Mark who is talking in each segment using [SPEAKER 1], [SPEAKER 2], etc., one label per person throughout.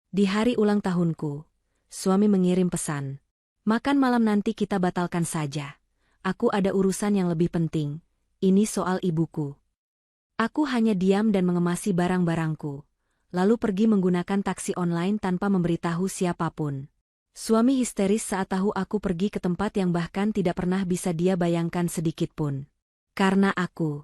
[SPEAKER 1] Di hari ulang tahunku, suami mengirim pesan. Makan malam nanti kita batalkan saja. Aku ada urusan yang lebih penting. Ini soal ibuku. Aku hanya diam dan mengemasi barang-barangku, lalu pergi menggunakan taksi online tanpa memberitahu siapapun. Suami histeris saat tahu aku pergi ke tempat yang bahkan tidak pernah bisa dia bayangkan sedikitpun. Karena aku.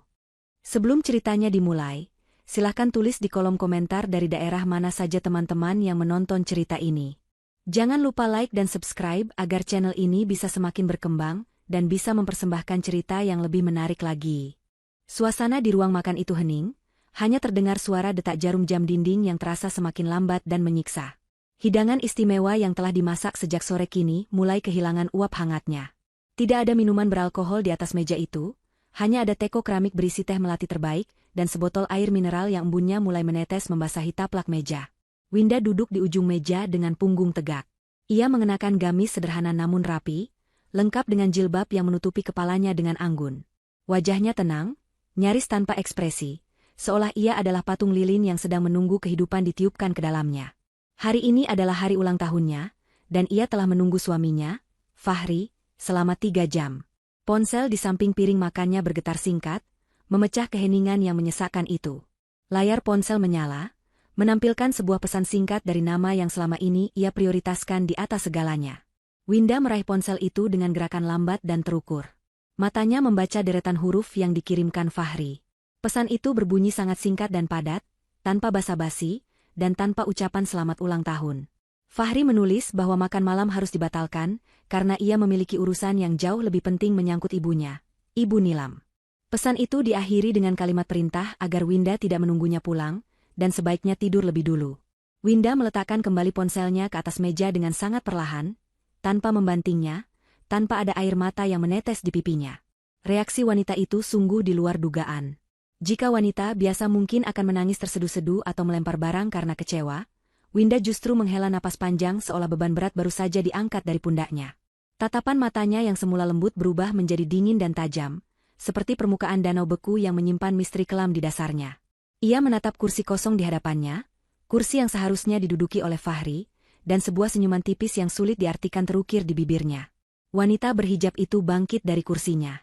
[SPEAKER 1] Sebelum ceritanya dimulai, silahkan tulis di kolom komentar dari daerah mana saja teman-teman yang menonton cerita ini. Jangan lupa like dan subscribe agar channel ini bisa semakin berkembang dan bisa mempersembahkan cerita yang lebih menarik lagi. Suasana di ruang makan itu hening, hanya terdengar suara detak jarum jam dinding yang terasa semakin lambat dan menyiksa. Hidangan istimewa yang telah dimasak sejak sore kini mulai kehilangan uap hangatnya. Tidak ada minuman beralkohol di atas meja itu, hanya ada teko keramik berisi teh melati terbaik dan sebotol air mineral yang embunnya mulai menetes membasahi taplak meja. Winda duduk di ujung meja dengan punggung tegak. Ia mengenakan gamis sederhana namun rapi, lengkap dengan jilbab yang menutupi kepalanya dengan anggun. Wajahnya tenang, nyaris tanpa ekspresi, seolah ia adalah patung lilin yang sedang menunggu kehidupan ditiupkan ke dalamnya. Hari ini adalah hari ulang tahunnya, dan ia telah menunggu suaminya, Fahri, selama 3 jam. Ponsel di samping piring makannya bergetar singkat, memecah keheningan yang menyesakkan itu. Layar ponsel menyala, menampilkan sebuah pesan singkat dari nama yang selama ini ia prioritaskan di atas segalanya. Winda meraih ponsel itu dengan gerakan lambat dan terukur. Matanya membaca deretan huruf yang dikirimkan Fahri. Pesan itu berbunyi sangat singkat dan padat, tanpa basa-basi, dan tanpa ucapan selamat ulang tahun. Fahri menulis bahwa makan malam harus dibatalkan, karena ia memiliki urusan yang jauh lebih penting menyangkut ibunya, Ibu Nilam. Pesan itu diakhiri dengan kalimat perintah agar Winda tidak menunggunya pulang, dan sebaiknya tidur lebih dulu. Winda meletakkan kembali ponselnya ke atas meja dengan sangat perlahan, tanpa membantingnya, tanpa ada air mata yang menetes di pipinya. Reaksi wanita itu sungguh di luar dugaan. Jika wanita biasa mungkin akan menangis terseduh-seduh atau melempar barang karena kecewa, Winda justru menghela napas panjang seolah beban berat baru saja diangkat dari pundaknya. Tatapan matanya yang semula lembut berubah menjadi dingin dan tajam, seperti permukaan danau beku yang menyimpan misteri kelam di dasarnya. Ia menatap kursi kosong di hadapannya, kursi yang seharusnya diduduki oleh Fahri, dan sebuah senyuman tipis yang sulit diartikan terukir di bibirnya. Wanita berhijab itu bangkit dari kursinya.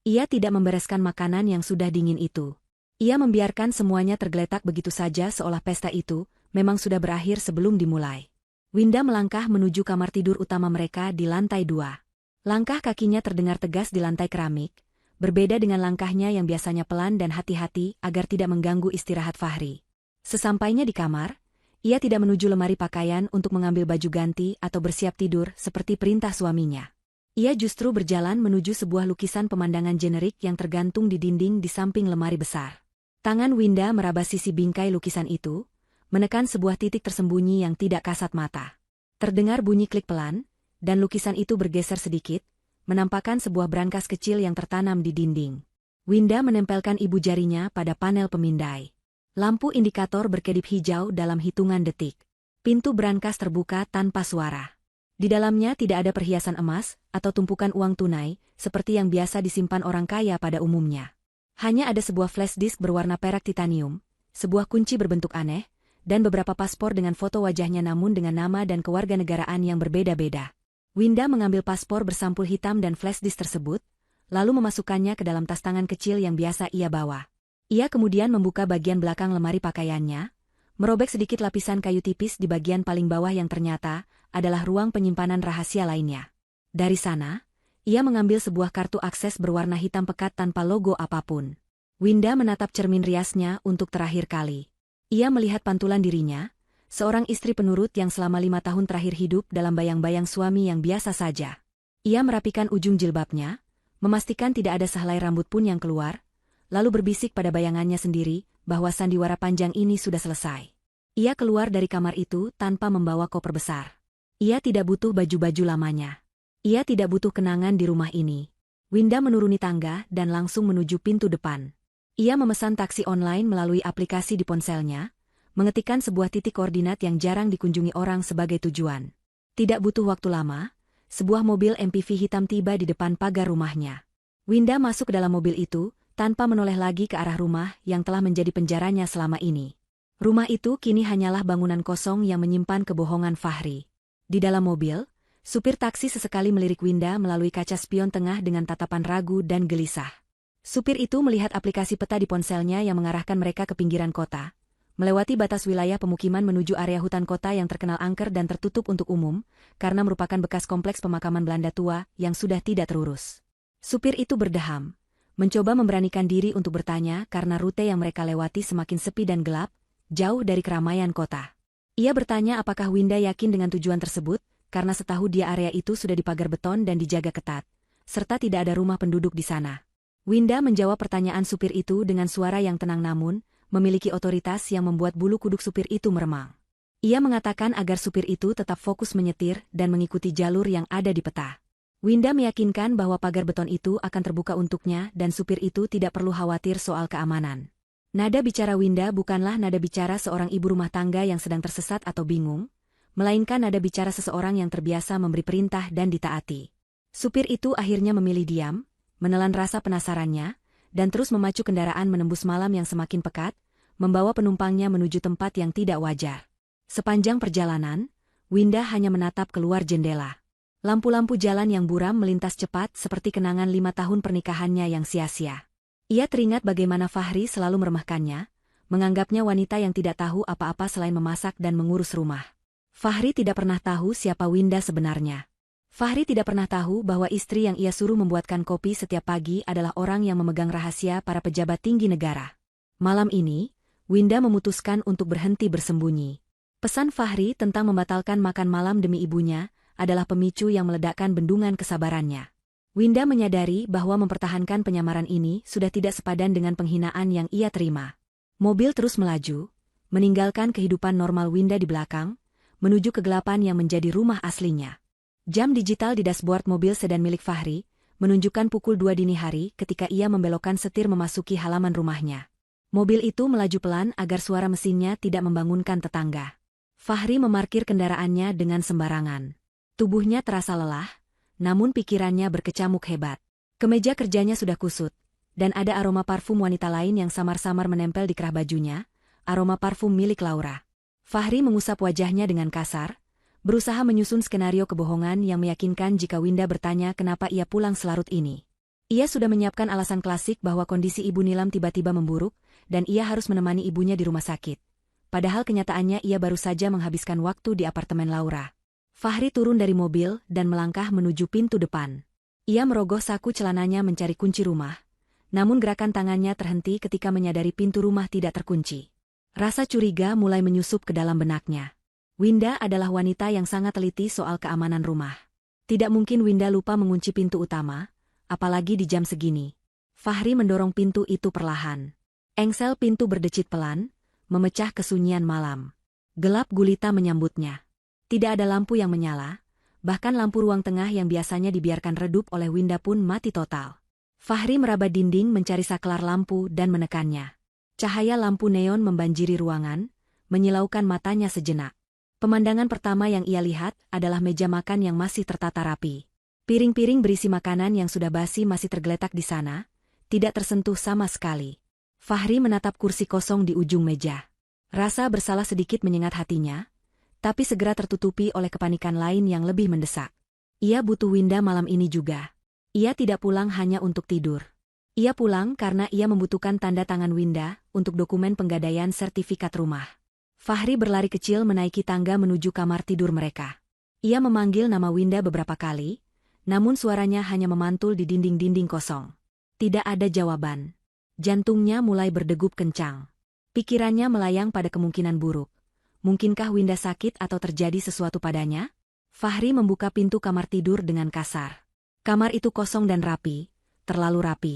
[SPEAKER 1] Ia tidak membereskan makanan yang sudah dingin itu. Ia membiarkan semuanya tergeletak begitu saja seolah pesta itu memang sudah berakhir sebelum dimulai. Winda melangkah menuju kamar tidur utama mereka di lantai 2. Langkah kakinya terdengar tegas di lantai keramik, berbeda dengan langkahnya yang biasanya pelan dan hati-hati agar tidak mengganggu istirahat Fahri. Sesampainya di kamar, ia tidak menuju lemari pakaian untuk mengambil baju ganti atau bersiap tidur seperti perintah suaminya. Ia justru berjalan menuju sebuah lukisan pemandangan generik yang tergantung di dinding di samping lemari besar. Tangan Winda meraba sisi bingkai lukisan itu, menekan sebuah titik tersembunyi yang tidak kasat mata. Terdengar bunyi klik pelan, dan lukisan itu bergeser sedikit, menampakkan sebuah brankas kecil yang tertanam di dinding. Winda menempelkan ibu jarinya pada panel pemindai. Lampu indikator berkedip hijau dalam hitungan detik. Pintu brankas terbuka tanpa suara. Di dalamnya tidak ada perhiasan emas atau tumpukan uang tunai, seperti yang biasa disimpan orang kaya pada umumnya. Hanya ada sebuah flash disk berwarna perak titanium, sebuah kunci berbentuk aneh, dan beberapa paspor dengan foto wajahnya namun dengan nama dan kewarganegaraan yang berbeda-beda. Winda mengambil paspor bersampul hitam dan flash disk tersebut, lalu memasukkannya ke dalam tas tangan kecil yang biasa ia bawa. Ia kemudian membuka bagian belakang lemari pakaiannya, merobek sedikit lapisan kayu tipis di bagian paling bawah yang ternyata adalah ruang penyimpanan rahasia lainnya. Dari sana, ia mengambil sebuah kartu akses berwarna hitam pekat tanpa logo apapun. Winda menatap cermin riasnya untuk terakhir kali. Ia melihat pantulan dirinya, seorang istri penurut yang selama 5 tahun terakhir hidup dalam bayang-bayang suami yang biasa saja. Ia merapikan ujung jilbabnya, memastikan tidak ada sehelai rambut pun yang keluar, lalu berbisik pada bayangannya sendiri bahwa sandiwara panjang ini sudah selesai. Ia keluar dari kamar itu tanpa membawa koper besar. Ia tidak butuh baju-baju lamanya. Ia tidak butuh kenangan di rumah ini. Winda menuruni tangga dan langsung menuju pintu depan. Ia memesan taksi online melalui aplikasi di ponselnya, mengetikkan sebuah titik koordinat yang jarang dikunjungi orang sebagai tujuan. Tidak butuh waktu lama, sebuah mobil MPV hitam tiba di depan pagar rumahnya. Winda masuk ke dalam mobil itu, tanpa menoleh lagi ke arah rumah yang telah menjadi penjaranya selama ini. Rumah itu kini hanyalah bangunan kosong yang menyimpan kebohongan Fahri. Di dalam mobil, supir taksi sesekali melirik Winda melalui kaca spion tengah dengan tatapan ragu dan gelisah. Supir itu melihat aplikasi peta di ponselnya yang mengarahkan mereka ke pinggiran kota, melewati batas wilayah pemukiman menuju area hutan kota yang terkenal angker dan tertutup untuk umum, karena merupakan bekas kompleks pemakaman Belanda tua yang sudah tidak terurus. Supir itu berdeham, mencoba memberanikan diri untuk bertanya karena rute yang mereka lewati semakin sepi dan gelap, jauh dari keramaian kota. Ia bertanya apakah Winda yakin dengan tujuan tersebut, karena setahu dia area itu sudah dipagar beton dan dijaga ketat, serta tidak ada rumah penduduk di sana. Winda menjawab pertanyaan supir itu dengan suara yang tenang namun, memiliki otoritas yang membuat bulu kuduk supir itu meremang. Ia mengatakan agar supir itu tetap fokus menyetir dan mengikuti jalur yang ada di peta. Winda meyakinkan bahwa pagar beton itu akan terbuka untuknya dan supir itu tidak perlu khawatir soal keamanan. Nada bicara Winda bukanlah nada bicara seorang ibu rumah tangga yang sedang tersesat atau bingung, melainkan nada bicara seseorang yang terbiasa memberi perintah dan ditaati. Supir itu akhirnya memilih diam, menelan rasa penasarannya, dan terus memacu kendaraan menembus malam yang semakin pekat, membawa penumpangnya menuju tempat yang tidak wajar. Sepanjang perjalanan, Winda hanya menatap keluar jendela. Lampu-lampu jalan yang buram melintas cepat seperti kenangan 5 tahun pernikahannya yang sia-sia. Ia teringat bagaimana Fahri selalu meremehkannya, menganggapnya wanita yang tidak tahu apa-apa selain memasak dan mengurus rumah. Fahri tidak pernah tahu siapa Winda sebenarnya. Fahri tidak pernah tahu bahwa istri yang ia suruh membuatkan kopi setiap pagi adalah orang yang memegang rahasia para pejabat tinggi negara. Malam ini, Winda memutuskan untuk berhenti bersembunyi. Pesan Fahri tentang membatalkan makan malam demi ibunya adalah pemicu yang meledakkan bendungan kesabarannya. Winda menyadari bahwa mempertahankan penyamaran ini sudah tidak sepadan dengan penghinaan yang ia terima. Mobil terus melaju, meninggalkan kehidupan normal Winda di belakang, menuju kegelapan yang menjadi rumah aslinya. Jam digital di dashboard mobil sedan milik Fahri menunjukkan pukul 2 dini hari ketika ia membelokkan setir memasuki halaman rumahnya. Mobil itu melaju pelan agar suara mesinnya tidak membangunkan tetangga. Fahri memarkir kendaraannya dengan sembarangan. Tubuhnya terasa lelah, namun pikirannya berkecamuk hebat. Kemeja kerjanya sudah kusut, dan ada aroma parfum wanita lain yang samar-samar menempel di kerah bajunya, aroma parfum milik Laura. Fahri mengusap wajahnya dengan kasar, berusaha menyusun skenario kebohongan yang meyakinkan jika Winda bertanya kenapa ia pulang selarut ini. Ia sudah menyiapkan alasan klasik bahwa kondisi Ibu Nilam tiba-tiba memburuk, dan ia harus menemani ibunya di rumah sakit. Padahal kenyataannya ia baru saja menghabiskan waktu di apartemen Laura. Fahri turun dari mobil dan melangkah menuju pintu depan. Ia merogoh saku celananya mencari kunci rumah, namun gerakan tangannya terhenti ketika menyadari pintu rumah tidak terkunci. Rasa curiga mulai menyusup ke dalam benaknya. Winda adalah wanita yang sangat teliti soal keamanan rumah. Tidak mungkin Winda lupa mengunci pintu utama, apalagi di jam segini. Fahri mendorong pintu itu perlahan. Engsel pintu berdecit pelan, memecah kesunyian malam. Gelap gulita menyambutnya. Tidak ada lampu yang menyala, bahkan lampu ruang tengah yang biasanya dibiarkan redup oleh Winda pun mati total. Fahri meraba dinding mencari saklar lampu dan menekannya. Cahaya lampu neon membanjiri ruangan, menyilaukan matanya sejenak. Pemandangan pertama yang ia lihat adalah meja makan yang masih tertata rapi. Piring-piring berisi makanan yang sudah basi masih tergeletak di sana, tidak tersentuh sama sekali. Fahri menatap kursi kosong di ujung meja. Rasa bersalah sedikit menyengat hatinya, tapi segera tertutupi oleh kepanikan lain yang lebih mendesak. Ia butuh Winda malam ini juga. Ia tidak pulang hanya untuk tidur. Ia pulang karena ia membutuhkan tanda tangan Winda untuk dokumen penggadaian sertifikat rumah. Fahri berlari kecil menaiki tangga menuju kamar tidur mereka. Ia memanggil nama Winda beberapa kali, namun suaranya hanya memantul di dinding-dinding kosong. Tidak ada jawaban. Jantungnya mulai berdegup kencang. Pikirannya melayang pada kemungkinan buruk. Mungkinkah Winda sakit atau terjadi sesuatu padanya? Fahri membuka pintu kamar tidur dengan kasar. Kamar itu kosong dan rapi, terlalu rapi.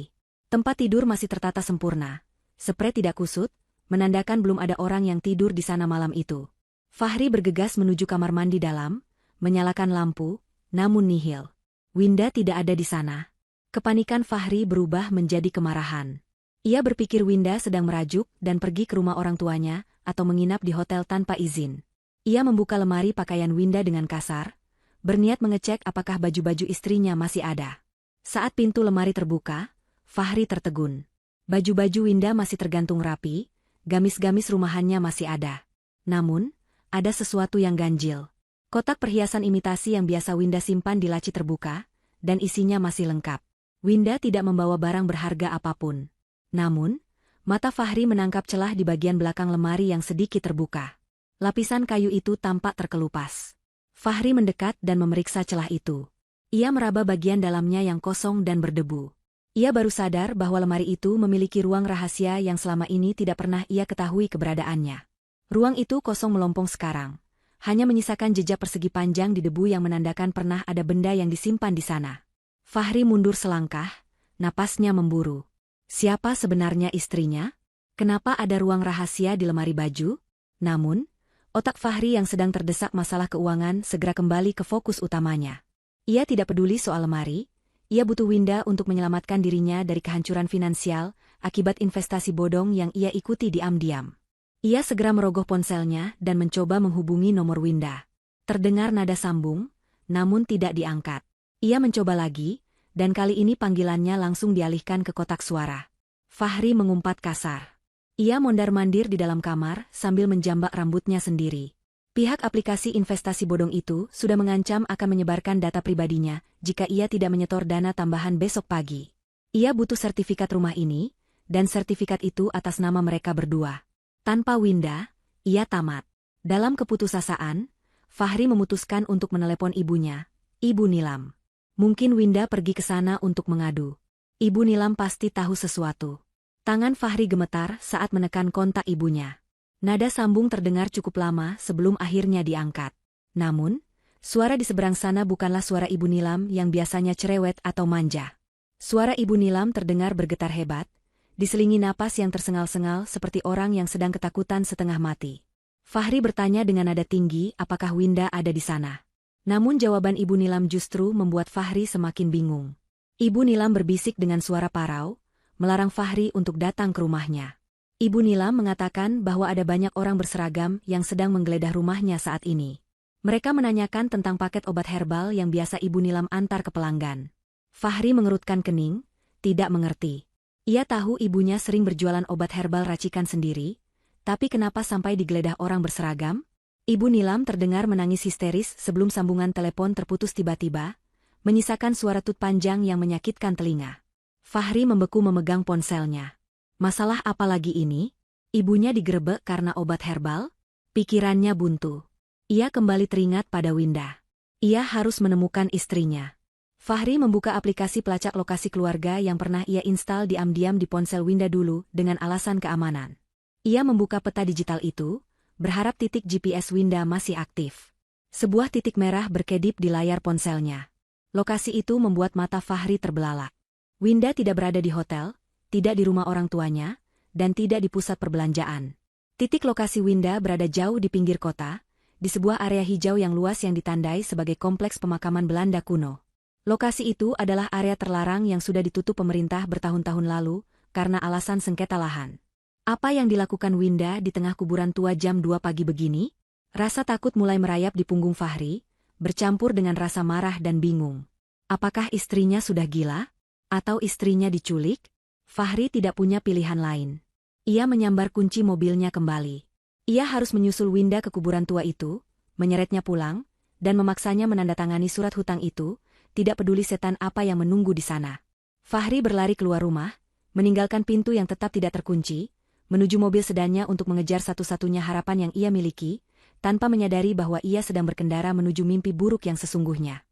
[SPEAKER 1] Tempat tidur masih tertata sempurna. Sprei tidak kusut, menandakan belum ada orang yang tidur di sana malam itu. Fahri bergegas menuju kamar mandi dalam, menyalakan lampu, namun nihil. Winda tidak ada di sana. Kepanikan Fahri berubah menjadi kemarahan. Ia berpikir Winda sedang merajuk dan pergi ke rumah orang tuanya atau menginap di hotel tanpa izin. Ia membuka lemari pakaian Winda dengan kasar, berniat mengecek apakah baju-baju istrinya masih ada. Saat pintu lemari terbuka, Fahri tertegun. Baju-baju Winda masih tergantung rapi, Gamis-gamis rumahannya masih ada. Namun, ada sesuatu yang ganjil. Kotak perhiasan imitasi yang biasa Winda simpan di laci terbuka, dan isinya masih lengkap. Winda tidak membawa barang berharga apapun. Namun, mata Fahri menangkap celah di bagian belakang lemari yang sedikit terbuka. Lapisan kayu itu tampak terkelupas. Fahri mendekat dan memeriksa celah itu. Ia meraba bagian dalamnya yang kosong dan berdebu. Ia baru sadar bahwa lemari itu memiliki ruang rahasia yang selama ini tidak pernah ia ketahui keberadaannya. Ruang itu kosong melompong sekarang. Hanya menyisakan jejak persegi panjang di debu yang menandakan pernah ada benda yang disimpan di sana. Fahri mundur selangkah, napasnya memburu. Siapa sebenarnya istrinya? Kenapa ada ruang rahasia di lemari baju? Namun, otak Fahri yang sedang terdesak masalah keuangan segera kembali ke fokus utamanya. Ia tidak peduli soal lemari, ia butuh Winda untuk menyelamatkan dirinya dari kehancuran finansial akibat investasi bodong yang ia ikuti diam-diam. Ia segera merogoh ponselnya dan mencoba menghubungi nomor Winda. Terdengar nada sambung, namun tidak diangkat. Ia mencoba lagi, dan kali ini panggilannya langsung dialihkan ke kotak suara. Fahri mengumpat kasar. Ia mondar-mandir di dalam kamar sambil menjambak rambutnya sendiri. Pihak aplikasi investasi bodong itu sudah mengancam akan menyebarkan data pribadinya jika ia tidak menyetor dana tambahan besok pagi. Ia butuh sertifikat rumah ini, dan sertifikat itu atas nama mereka berdua. Tanpa Winda, ia tamat. Dalam keputusasaan, Fahri memutuskan untuk menelepon ibunya, Ibu Nilam. Mungkin Winda pergi ke sana untuk mengadu. Ibu Nilam pasti tahu sesuatu. Tangan Fahri gemetar saat menekan kontak ibunya. Nada sambung terdengar cukup lama sebelum akhirnya diangkat. Namun, suara di seberang sana bukanlah suara Ibu Nilam yang biasanya cerewet atau manja. Suara Ibu Nilam terdengar bergetar hebat, diselingi napas yang tersengal-sengal seperti orang yang sedang ketakutan setengah mati. Fahri bertanya dengan nada tinggi apakah Winda ada di sana. Namun jawaban Ibu Nilam justru membuat Fahri semakin bingung. Ibu Nilam berbisik dengan suara parau, melarang Fahri untuk datang ke rumahnya. Ibu Nilam mengatakan bahwa ada banyak orang berseragam yang sedang menggeledah rumahnya saat ini. Mereka menanyakan tentang paket obat herbal yang biasa Ibu Nilam antar ke pelanggan. Fahri mengerutkan kening, tidak mengerti. Ia tahu ibunya sering berjualan obat herbal racikan sendiri, tapi kenapa sampai digeledah orang berseragam? Ibu Nilam terdengar menangis histeris sebelum sambungan telepon terputus tiba-tiba, menyisakan suara tut panjang yang menyakitkan telinga. Fahri membeku memegang ponselnya. Masalah apa lagi ini? Ibunya digerebek karena obat herbal? Pikirannya buntu. Ia kembali teringat pada Winda. Ia harus menemukan istrinya. Fahri membuka aplikasi pelacak lokasi keluarga yang pernah ia instal diam-diam di ponsel Winda dulu dengan alasan keamanan. Ia membuka peta digital itu, berharap titik GPS Winda masih aktif. Sebuah titik merah berkedip di layar ponselnya. Lokasi itu membuat mata Fahri terbelalak. Winda tidak berada di hotel, tidak di rumah orang tuanya, dan tidak di pusat perbelanjaan. Titik lokasi Winda berada jauh di pinggir kota, di sebuah area hijau yang luas yang ditandai sebagai kompleks pemakaman Belanda kuno. Lokasi itu adalah area terlarang yang sudah ditutup pemerintah bertahun-tahun lalu karena alasan sengketa lahan. Apa yang dilakukan Winda di tengah kuburan tua jam 2 pagi begini? Rasa takut mulai merayap di punggung Fahri, bercampur dengan rasa marah dan bingung. Apakah istrinya sudah gila? Atau istrinya diculik? Fahri tidak punya pilihan lain. Ia menyambar kunci mobilnya kembali. Ia harus menyusul Winda ke kuburan tua itu, menyeretnya pulang, dan memaksanya menandatangani surat hutang itu, tidak peduli setan apa yang menunggu di sana. Fahri berlari keluar rumah, meninggalkan pintu yang tetap tidak terkunci, menuju mobil sedannya untuk mengejar satu-satunya harapan yang ia miliki, tanpa menyadari bahwa ia sedang berkendara menuju mimpi buruk yang sesungguhnya.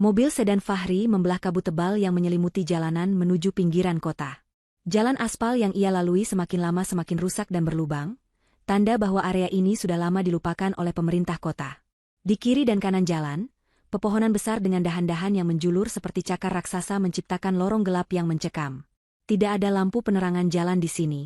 [SPEAKER 1] Mobil sedan Fahri membelah kabut tebal yang menyelimuti jalanan menuju pinggiran kota. Jalan aspal yang ia lalui semakin lama semakin rusak dan berlubang, tanda bahwa area ini sudah lama dilupakan oleh pemerintah kota. Di kiri dan kanan jalan, pepohonan besar dengan dahan-dahan yang menjulur seperti cakar raksasa menciptakan lorong gelap yang mencekam. Tidak ada lampu penerangan jalan di sini.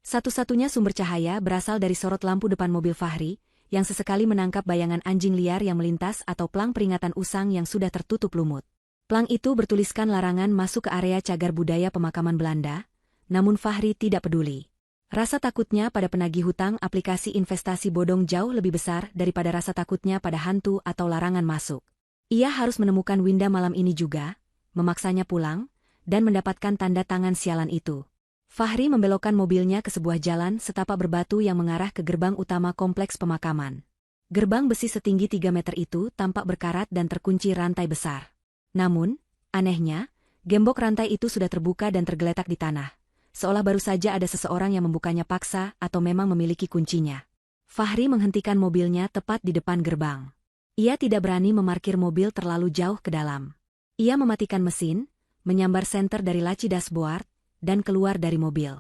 [SPEAKER 1] Satu-satunya sumber cahaya berasal dari sorot lampu depan mobil Fahri, yang sesekali menangkap bayangan anjing liar yang melintas atau pelang peringatan usang yang sudah tertutup lumut. Pelang itu bertuliskan larangan masuk ke area cagar budaya pemakaman Belanda, namun Fahri tidak peduli. Rasa takutnya pada penagih hutang aplikasi investasi bodong jauh lebih besar daripada rasa takutnya pada hantu atau larangan masuk. Ia harus menemukan Winda malam ini juga, memaksanya pulang, dan mendapatkan tanda tangan sialan itu. Fahri membelokkan mobilnya ke sebuah jalan setapak berbatu yang mengarah ke gerbang utama kompleks pemakaman. Gerbang besi setinggi 3 meter itu tampak berkarat dan terkunci rantai besar. Namun, anehnya, gembok rantai itu sudah terbuka dan tergeletak di tanah. Seolah baru saja ada seseorang yang membukanya paksa atau memang memiliki kuncinya. Fahri menghentikan mobilnya tepat di depan gerbang. Ia tidak berani memarkir mobil terlalu jauh ke dalam. Ia mematikan mesin, menyambar senter dari laci dashboard, dan keluar dari mobil.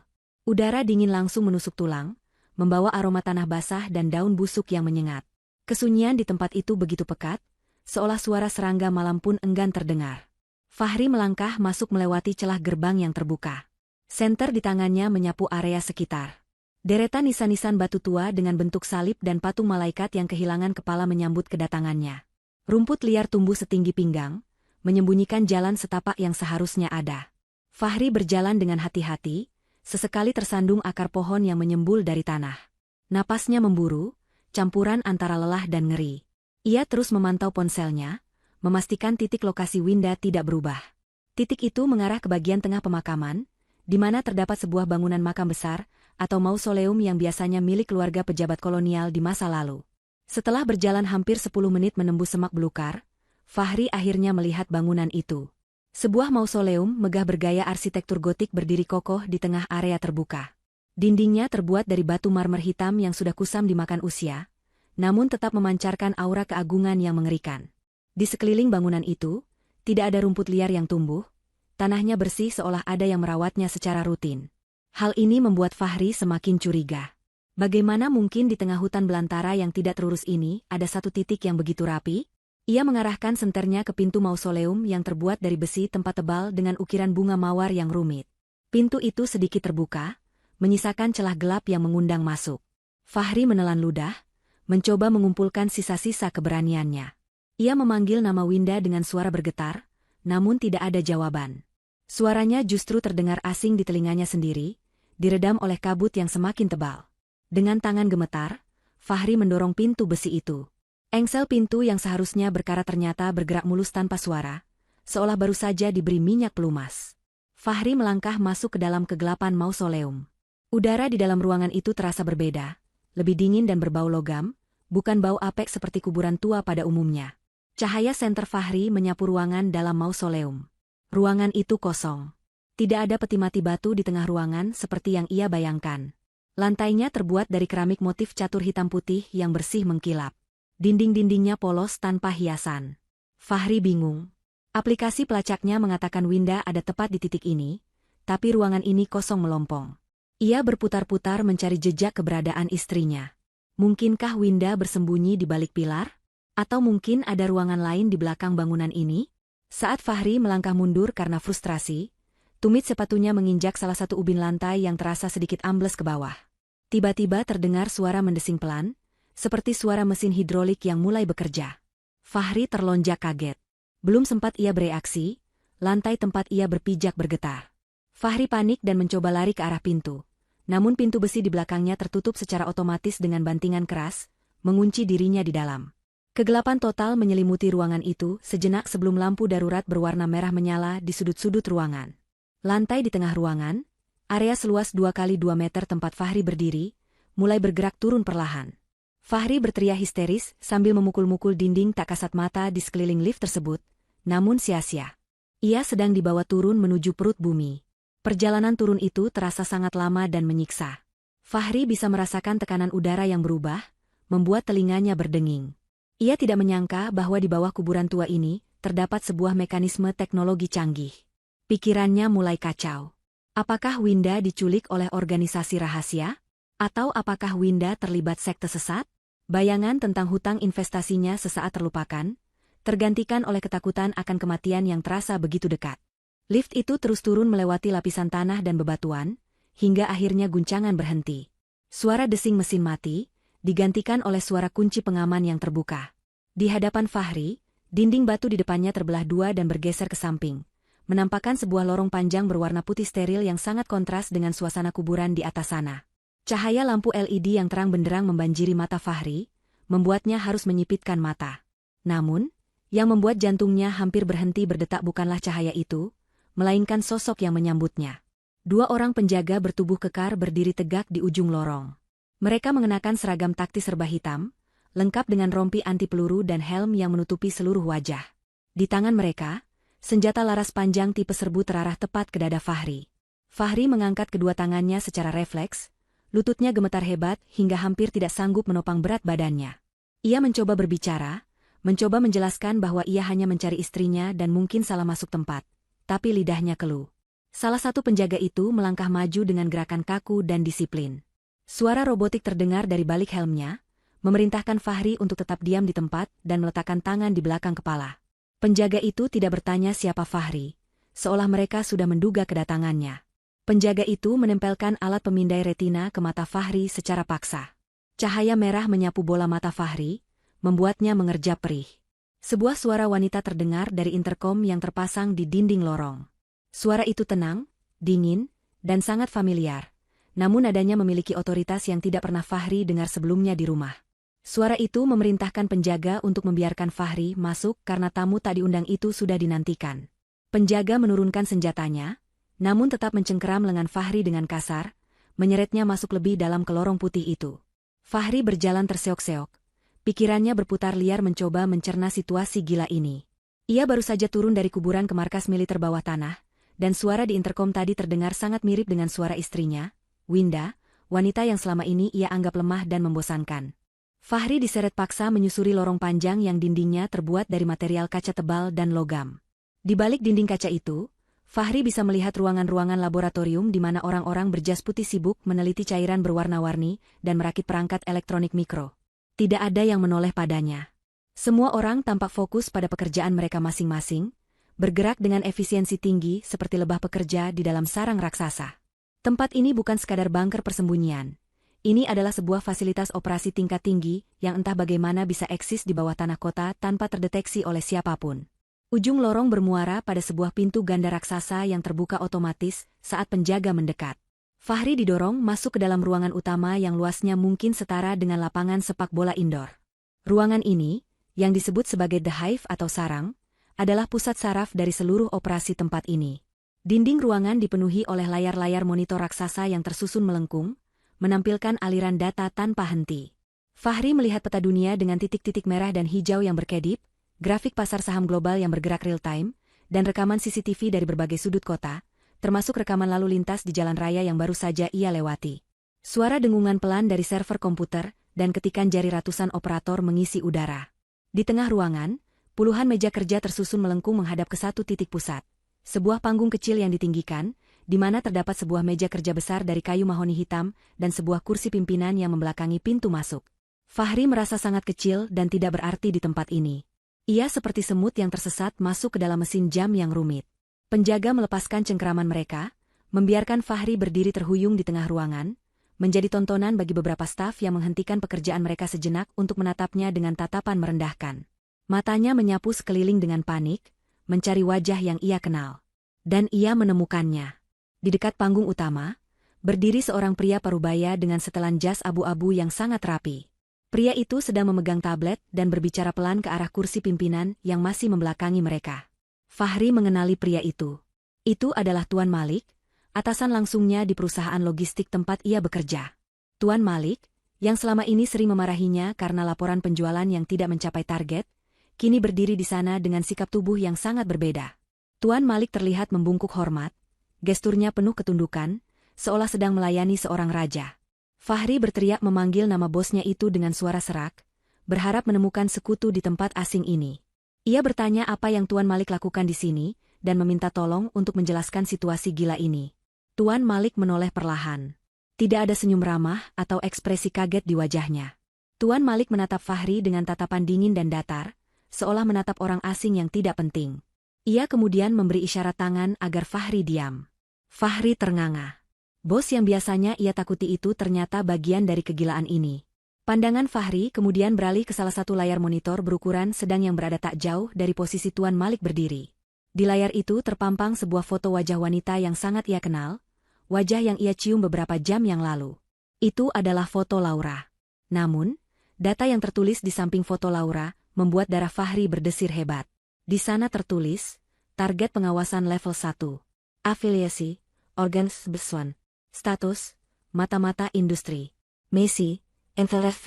[SPEAKER 1] Udara dingin langsung menusuk tulang, membawa aroma tanah basah dan daun busuk yang menyengat. Kesunyian di tempat itu begitu pekat, seolah suara serangga malam pun enggan terdengar. Fahri melangkah masuk melewati celah gerbang yang terbuka. Senter di tangannya menyapu area sekitar. Deretan nisan-nisan batu tua dengan bentuk salib dan patung malaikat yang kehilangan kepala menyambut kedatangannya. Rumput liar tumbuh setinggi pinggang, menyembunyikan jalan setapak yang seharusnya ada. Fahri berjalan dengan hati-hati, sesekali tersandung akar pohon yang menyembul dari tanah. Napasnya memburu, campuran antara lelah dan ngeri. Ia terus memantau ponselnya, memastikan titik lokasi Winda tidak berubah. Titik itu mengarah ke bagian tengah pemakaman, di mana terdapat sebuah bangunan makam besar, atau mausoleum yang biasanya milik keluarga pejabat kolonial di masa lalu. Setelah berjalan hampir 10 menit menembus semak belukar, Fahri akhirnya melihat bangunan itu. Sebuah mausoleum megah bergaya arsitektur gotik berdiri kokoh di tengah area terbuka. Dindingnya terbuat dari batu marmer hitam yang sudah kusam dimakan usia, namun tetap memancarkan aura keagungan yang mengerikan. Di sekeliling bangunan itu, tidak ada rumput liar yang tumbuh, tanahnya bersih seolah ada yang merawatnya secara rutin. Hal ini membuat Fahri semakin curiga. Bagaimana mungkin di tengah hutan belantara yang tidak terurus ini ada satu titik yang begitu rapi? Ia mengarahkan senternya ke pintu mausoleum yang terbuat dari besi tempat tebal dengan ukiran bunga mawar yang rumit. Pintu itu sedikit terbuka, menyisakan celah gelap yang mengundang masuk. Fahri menelan ludah, mencoba mengumpulkan sisa-sisa keberaniannya. Ia memanggil nama Winda dengan suara bergetar, namun tidak ada jawaban. Suaranya justru terdengar asing di telinganya sendiri, diredam oleh kabut yang semakin tebal. Dengan tangan gemetar, Fahri mendorong pintu besi itu. Engsel pintu yang seharusnya berkarat ternyata bergerak mulus tanpa suara, seolah baru saja diberi minyak pelumas. Fahri melangkah masuk ke dalam kegelapan mausoleum. Udara di dalam ruangan itu terasa berbeda, lebih dingin dan berbau logam, bukan bau apek seperti kuburan tua pada umumnya. Cahaya senter Fahri menyapu ruangan dalam mausoleum. Ruangan itu kosong. Tidak ada peti mati batu di tengah ruangan seperti yang ia bayangkan. Lantainya terbuat dari keramik motif catur hitam putih yang bersih mengkilap. Dinding-dindingnya polos tanpa hiasan. Fahri bingung. Aplikasi pelacaknya mengatakan Winda ada tepat di titik ini, tapi ruangan ini kosong melompong. Ia berputar-putar mencari jejak keberadaan istrinya. Mungkinkah Winda bersembunyi di balik pilar? Atau mungkin ada ruangan lain di belakang bangunan ini? Saat Fahri melangkah mundur karena frustrasi, tumit sepatunya menginjak salah satu ubin lantai yang terasa sedikit ambles ke bawah. Tiba-tiba terdengar suara mendesing pelan, seperti suara mesin hidrolik yang mulai bekerja. Fahri terlonjak kaget. Belum sempat ia bereaksi, lantai tempat ia berpijak bergetar. Fahri panik dan mencoba lari ke arah pintu. Namun pintu besi di belakangnya tertutup secara otomatis dengan bantingan keras, mengunci dirinya di dalam. Kegelapan total menyelimuti ruangan itu sejenak sebelum lampu darurat berwarna merah menyala di sudut-sudut ruangan. Lantai di tengah ruangan, area seluas 2 kali 2 meter tempat Fahri berdiri, mulai bergerak turun perlahan. Fahri berteriak histeris sambil memukul-mukul dinding tak kasat mata di sekeliling lift tersebut, namun sia-sia. Ia sedang dibawa turun menuju perut bumi. Perjalanan turun itu terasa sangat lama dan menyiksa. Fahri bisa merasakan tekanan udara yang berubah, membuat telinganya berdenging. Ia tidak menyangka bahwa di bawah kuburan tua ini terdapat sebuah mekanisme teknologi canggih. Pikirannya mulai kacau. Apakah Winda diculik oleh organisasi rahasia? Atau apakah Winda terlibat sekte sesat? Bayangan tentang hutang investasinya sesaat terlupakan, tergantikan oleh ketakutan akan kematian yang terasa begitu dekat. Lift itu terus turun melewati lapisan tanah dan bebatuan, hingga akhirnya guncangan berhenti. Suara desing mesin mati, digantikan oleh suara kunci pengaman yang terbuka. Di hadapan Fahri, dinding batu di depannya terbelah dua dan bergeser ke samping, menampakkan sebuah lorong panjang berwarna putih steril yang sangat kontras dengan suasana kuburan di atas sana. Cahaya lampu LED yang terang benderang membanjiri mata Fahri, membuatnya harus menyipitkan mata. Namun, yang membuat jantungnya hampir berhenti berdetak bukanlah cahaya itu, melainkan sosok yang menyambutnya. Dua orang penjaga bertubuh kekar berdiri tegak di ujung lorong. Mereka mengenakan seragam taktis serba hitam, lengkap dengan rompi anti peluru dan helm yang menutupi seluruh wajah. Di tangan mereka, senjata laras panjang tipe serbu terarah tepat ke dada Fahri. Fahri mengangkat kedua tangannya secara refleks, lututnya gemetar hebat hingga hampir tidak sanggup menopang berat badannya. Ia mencoba berbicara, mencoba menjelaskan bahwa ia hanya mencari istrinya dan mungkin salah masuk tempat, tapi lidahnya keluh. Salah satu penjaga itu melangkah maju dengan gerakan kaku dan disiplin. Suara robotik terdengar dari balik helmnya, memerintahkan Fahri untuk tetap diam di tempat dan meletakkan tangan di belakang kepala. Penjaga itu tidak bertanya siapa Fahri, seolah mereka sudah menduga kedatangannya. Penjaga itu menempelkan alat pemindai retina ke mata Fahri secara paksa. Cahaya merah menyapu bola mata Fahri, membuatnya mengerjap perih. Sebuah suara wanita terdengar dari interkom yang terpasang di dinding lorong. Suara itu tenang, dingin, dan sangat familiar, namun adanya memiliki otoritas yang tidak pernah Fahri dengar sebelumnya di rumah. Suara itu memerintahkan penjaga untuk membiarkan Fahri masuk karena tamu tak diundang itu sudah dinantikan. Penjaga menurunkan senjatanya, namun tetap mencengkeram lengan Fahri dengan kasar, menyeretnya masuk lebih dalam ke lorong putih itu. Fahri berjalan terseok-seok, pikirannya berputar liar mencoba mencerna situasi gila ini. Ia baru saja turun dari kuburan ke markas militer bawah tanah, dan suara di interkom tadi terdengar sangat mirip dengan suara istrinya, Winda, wanita yang selama ini ia anggap lemah dan membosankan. Fahri diseret paksa menyusuri lorong panjang yang dindingnya terbuat dari material kaca tebal dan logam. Di balik dinding kaca itu, Fahri bisa melihat ruangan-ruangan laboratorium di mana orang-orang berjas putih sibuk meneliti cairan berwarna-warni dan merakit perangkat elektronik mikro. Tidak ada yang menoleh padanya. Semua orang tampak fokus pada pekerjaan mereka masing-masing, bergerak dengan efisiensi tinggi seperti lebah pekerja di dalam sarang raksasa. Tempat ini bukan sekadar bunker persembunyian. Ini adalah sebuah fasilitas operasi tingkat tinggi yang entah bagaimana bisa eksis di bawah tanah kota tanpa terdeteksi oleh siapapun. Ujung lorong bermuara pada sebuah pintu ganda raksasa yang terbuka otomatis saat penjaga mendekat. Fahri didorong masuk ke dalam ruangan utama yang luasnya mungkin setara dengan lapangan sepak bola indoor. Ruangan ini, yang disebut sebagai The Hive atau sarang, adalah pusat saraf dari seluruh operasi tempat ini. Dinding ruangan dipenuhi oleh layar-layar monitor raksasa yang tersusun melengkung, menampilkan aliran data tanpa henti. Fahri melihat peta dunia dengan titik-titik merah dan hijau yang berkedip, grafik pasar saham global yang bergerak real-time, dan rekaman CCTV dari berbagai sudut kota, termasuk rekaman lalu lintas di jalan raya yang baru saja ia lewati. Suara dengungan pelan dari server komputer, dan ketikan jari ratusan operator mengisi udara. Di tengah ruangan, puluhan meja kerja tersusun melengkung menghadap ke satu titik pusat. Sebuah panggung kecil yang ditinggikan, di mana terdapat sebuah meja kerja besar dari kayu mahoni hitam dan sebuah kursi pimpinan yang membelakangi pintu masuk. Fahri merasa sangat kecil dan tidak berarti di tempat ini. Ia seperti semut yang tersesat masuk ke dalam mesin jam yang rumit. Penjaga melepaskan cengkeraman mereka, membiarkan Fahri berdiri terhuyung di tengah ruangan, menjadi tontonan bagi beberapa staf yang menghentikan pekerjaan mereka sejenak untuk menatapnya dengan tatapan merendahkan. Matanya menyapu sekeliling dengan panik, mencari wajah yang ia kenal. Dan ia menemukannya. Di dekat panggung utama, berdiri seorang pria parubaya dengan setelan jas abu-abu yang sangat rapi. Pria itu sedang memegang tablet dan berbicara pelan ke arah kursi pimpinan yang masih membelakangi mereka. Fahri mengenali pria itu. Itu adalah Tuan Malik, atasan langsungnya di perusahaan logistik tempat ia bekerja. Tuan Malik, yang selama ini sering memarahinya karena laporan penjualan yang tidak mencapai target, kini berdiri di sana dengan sikap tubuh yang sangat berbeda. Tuan Malik terlihat membungkuk hormat, gesturnya penuh ketundukan, seolah sedang melayani seorang raja. Fahri berteriak memanggil nama bosnya itu dengan suara serak, berharap menemukan sekutu di tempat asing ini. Ia bertanya apa yang Tuan Malik lakukan di sini, dan meminta tolong untuk menjelaskan situasi gila ini. Tuan Malik menoleh perlahan. Tidak ada senyum ramah atau ekspresi kaget di wajahnya. Tuan Malik menatap Fahri dengan tatapan dingin dan datar, seolah menatap orang asing yang tidak penting. Ia kemudian memberi isyarat tangan agar Fahri diam. Fahri ternganga. Bos yang biasanya ia takuti itu ternyata bagian dari kegilaan ini. Pandangan Fahri kemudian beralih ke salah satu layar monitor berukuran sedang yang berada tak jauh dari posisi Tuan Malik berdiri. Di layar itu terpampang sebuah foto wajah wanita yang sangat ia kenal, wajah yang ia cium beberapa jam yang lalu. Itu adalah foto Laura. Namun, data yang tertulis di samping foto Laura membuat darah Fahri berdesir hebat. Di sana tertulis, target pengawasan level 1. Afiliasi, Organs Beswan. Status, mata-mata industri. Messi, Envelef.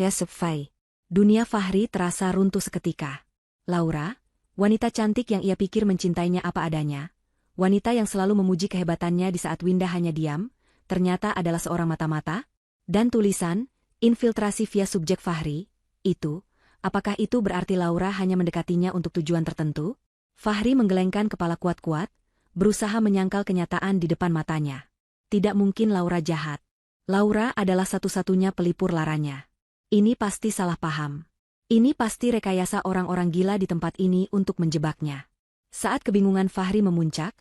[SPEAKER 1] Dunia Fahri terasa runtuh seketika. Laura, wanita cantik yang ia pikir mencintainya apa adanya, wanita yang selalu memuji kehebatannya di saat Winda hanya diam, ternyata adalah seorang mata-mata. Dan tulisan, infiltrasi via subjek Fahri, itu, apakah itu berarti Laura hanya mendekatinya untuk tujuan tertentu? Fahri menggelengkan kepala kuat-kuat, berusaha menyangkal kenyataan di depan matanya. Tidak mungkin Laura jahat. Laura adalah satu-satunya pelipur laranya. Ini pasti salah paham. Ini pasti rekayasa orang-orang gila di tempat ini untuk menjebaknya. Saat kebingungan Fahri memuncak,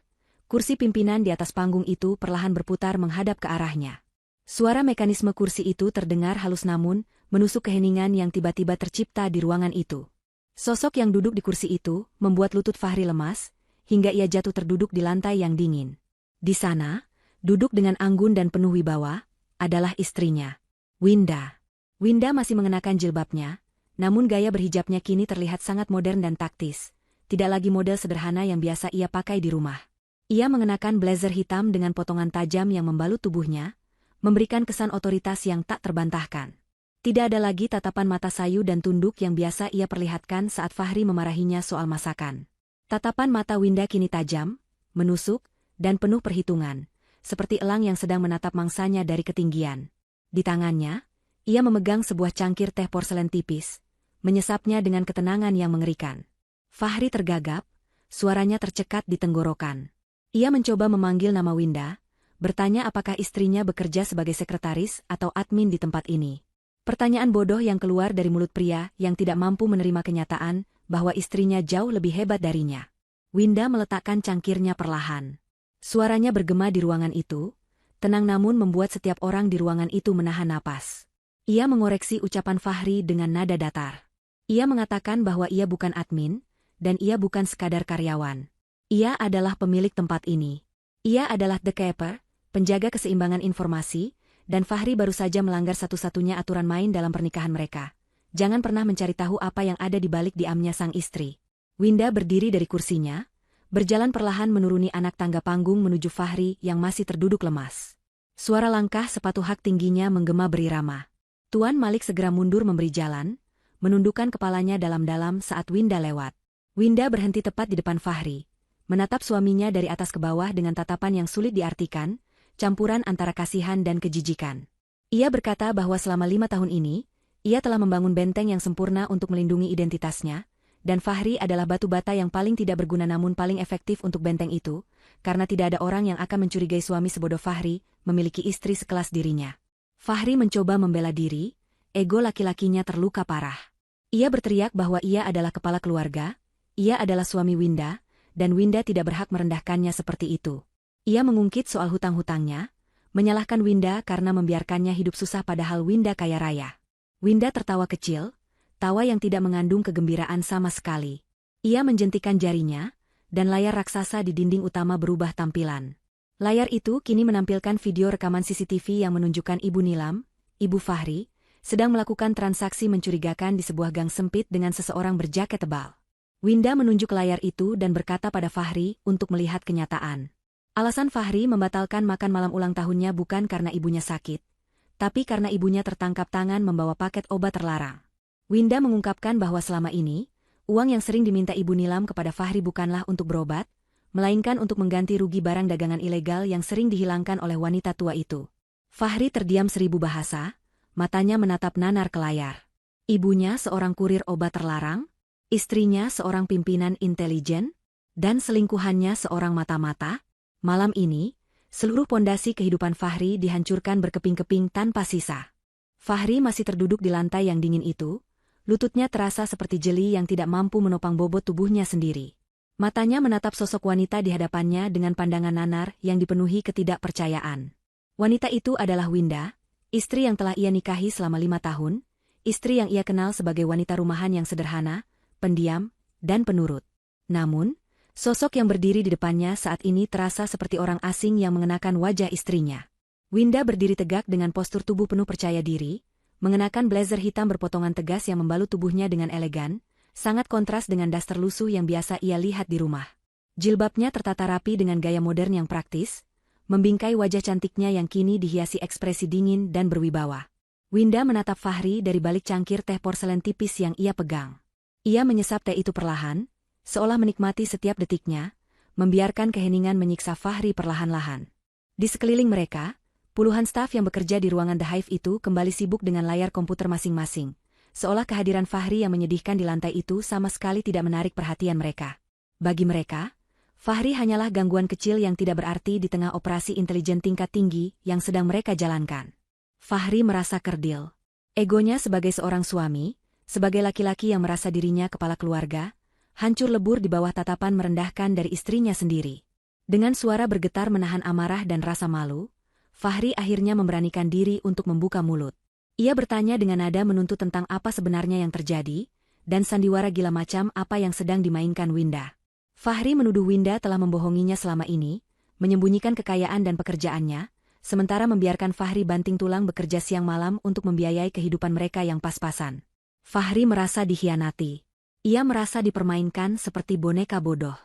[SPEAKER 1] kursi pimpinan di atas panggung itu perlahan berputar menghadap ke arahnya. Suara mekanisme kursi itu terdengar halus namun, menusuk keheningan yang tiba-tiba tercipta di ruangan itu. Sosok yang duduk di kursi itu, membuat lutut Fahri lemas, hingga ia jatuh terduduk di lantai yang dingin. Di sana, duduk dengan anggun dan penuh wibawa, adalah istrinya, Winda. Winda masih mengenakan jilbabnya, namun gaya berhijabnya kini terlihat sangat modern dan taktis, tidak lagi model sederhana yang biasa ia pakai di rumah. Ia mengenakan blazer hitam dengan potongan tajam yang membalut tubuhnya, memberikan kesan otoritas yang tak terbantahkan. Tidak ada lagi tatapan mata sayu dan tunduk yang biasa ia perlihatkan saat Fahri memarahinya soal masakan. Tatapan mata Winda kini tajam, menusuk, dan penuh perhitungan, seperti elang yang sedang menatap mangsanya dari ketinggian. Di tangannya, ia memegang sebuah cangkir teh porselen tipis, menyesapnya dengan ketenangan yang mengerikan. Fahri tergagap, suaranya tercekat di tenggorokan. Ia mencoba memanggil nama Winda, bertanya apakah istrinya bekerja sebagai sekretaris atau admin di tempat ini. Pertanyaan bodoh yang keluar dari mulut pria yang tidak mampu menerima kenyataan bahwa istrinya jauh lebih hebat darinya. Winda meletakkan cangkirnya perlahan. Suaranya bergema di ruangan itu, tenang namun membuat setiap orang di ruangan itu menahan napas. Ia mengoreksi ucapan Fahri dengan nada datar. Ia mengatakan bahwa ia bukan admin, dan ia bukan sekadar karyawan. Ia adalah pemilik tempat ini. Ia adalah the keeper, penjaga keseimbangan informasi, dan Fahri baru saja melanggar satu-satunya aturan main dalam pernikahan mereka. Jangan pernah mencari tahu apa yang ada di balik diamnya sang istri. Winda berdiri dari kursinya, berjalan perlahan menuruni anak tangga panggung menuju Fahri yang masih terduduk lemas. Suara langkah sepatu hak tingginya menggema berirama. Tuan Malik segera mundur memberi jalan, menundukkan kepalanya dalam-dalam saat Winda lewat. Winda berhenti tepat di depan Fahri, menatap suaminya dari atas ke bawah dengan tatapan yang sulit diartikan, campuran antara kasihan dan kejijikan. Ia berkata bahwa selama 5 tahun ini, ia telah membangun benteng yang sempurna untuk melindungi identitasnya, dan Fahri adalah batu bata yang paling tidak berguna namun paling efektif untuk benteng itu, karena tidak ada orang yang akan mencurigai suami sebodoh Fahri memiliki istri sekelas dirinya. Fahri mencoba membela diri, ego laki-lakinya terluka parah. Ia berteriak bahwa ia adalah kepala keluarga, ia adalah suami Winda, dan Winda tidak berhak merendahkannya seperti itu. Ia mengungkit soal hutang-hutangnya, menyalahkan Winda karena membiarkannya hidup susah padahal Winda kaya raya. Winda tertawa kecil, tawa yang tidak mengandung kegembiraan sama sekali. Ia menjentikan jarinya, dan layar raksasa di dinding utama berubah tampilan. Layar itu kini menampilkan video rekaman CCTV yang menunjukkan Ibu Nilam, Ibu Fahri, sedang melakukan transaksi mencurigakan di sebuah gang sempit dengan seseorang berjaket tebal. Winda menunjuk layar itu dan berkata pada Fahri untuk melihat kenyataan. Alasan Fahri membatalkan makan malam ulang tahunnya bukan karena ibunya sakit, tapi karena ibunya tertangkap tangan membawa paket obat terlarang. Winda mengungkapkan bahwa selama ini, uang yang sering diminta Ibu Nilam kepada Fahri bukanlah untuk berobat, melainkan untuk mengganti rugi barang dagangan ilegal yang sering dihilangkan oleh wanita tua itu. Fahri terdiam 1000 bahasa, matanya menatap nanar ke layar. Ibunya seorang kurir obat terlarang, istrinya seorang pimpinan intelijen, dan selingkuhannya seorang mata-mata. Malam ini, seluruh pondasi kehidupan Fahri dihancurkan berkeping-keping tanpa sisa. Fahri masih terduduk di lantai yang dingin itu, lututnya terasa seperti jeli yang tidak mampu menopang bobot tubuhnya sendiri. Matanya menatap sosok wanita di hadapannya dengan pandangan nanar yang dipenuhi ketidakpercayaan. Wanita itu adalah Winda, istri yang telah ia nikahi selama 5 tahun, istri yang ia kenal sebagai wanita rumahan yang sederhana, pendiam, dan penurut. Namun, sosok yang berdiri di depannya saat ini terasa seperti orang asing yang mengenakan wajah istrinya. Winda berdiri tegak dengan postur tubuh penuh percaya diri, mengenakan blazer hitam berpotongan tegas yang membalut tubuhnya dengan elegan, sangat kontras dengan daster lusuh yang biasa ia lihat di rumah. Jilbabnya tertata rapi dengan gaya modern yang praktis, membingkai wajah cantiknya yang kini dihiasi ekspresi dingin dan berwibawa. Winda menatap Fahri dari balik cangkir teh porselen tipis yang ia pegang. Ia menyesap teh itu perlahan, seolah menikmati setiap detiknya, membiarkan keheningan menyiksa Fahri perlahan-lahan. Di sekeliling mereka, puluhan staf yang bekerja di ruangan The Hive itu kembali sibuk dengan layar komputer masing-masing, seolah kehadiran Fahri yang menyedihkan di lantai itu sama sekali tidak menarik perhatian mereka. Bagi mereka, Fahri hanyalah gangguan kecil yang tidak berarti di tengah operasi intelijen tingkat tinggi yang sedang mereka jalankan. Fahri merasa kerdil. Egonya sebagai seorang suami, sebagai laki-laki yang merasa dirinya kepala keluarga, hancur lebur di bawah tatapan merendahkan dari istrinya sendiri. Dengan suara bergetar menahan amarah dan rasa malu, Fahri akhirnya memberanikan diri untuk membuka mulut. Ia bertanya dengan nada menuntut tentang apa sebenarnya yang terjadi, dan sandiwara gila macam apa yang sedang dimainkan Winda. Fahri menuduh Winda telah membohonginya selama ini, menyembunyikan kekayaan dan pekerjaannya, sementara membiarkan Fahri banting tulang bekerja siang malam untuk membiayai kehidupan mereka yang pas-pasan. Fahri merasa dikhianati. Ia merasa dipermainkan seperti boneka bodoh.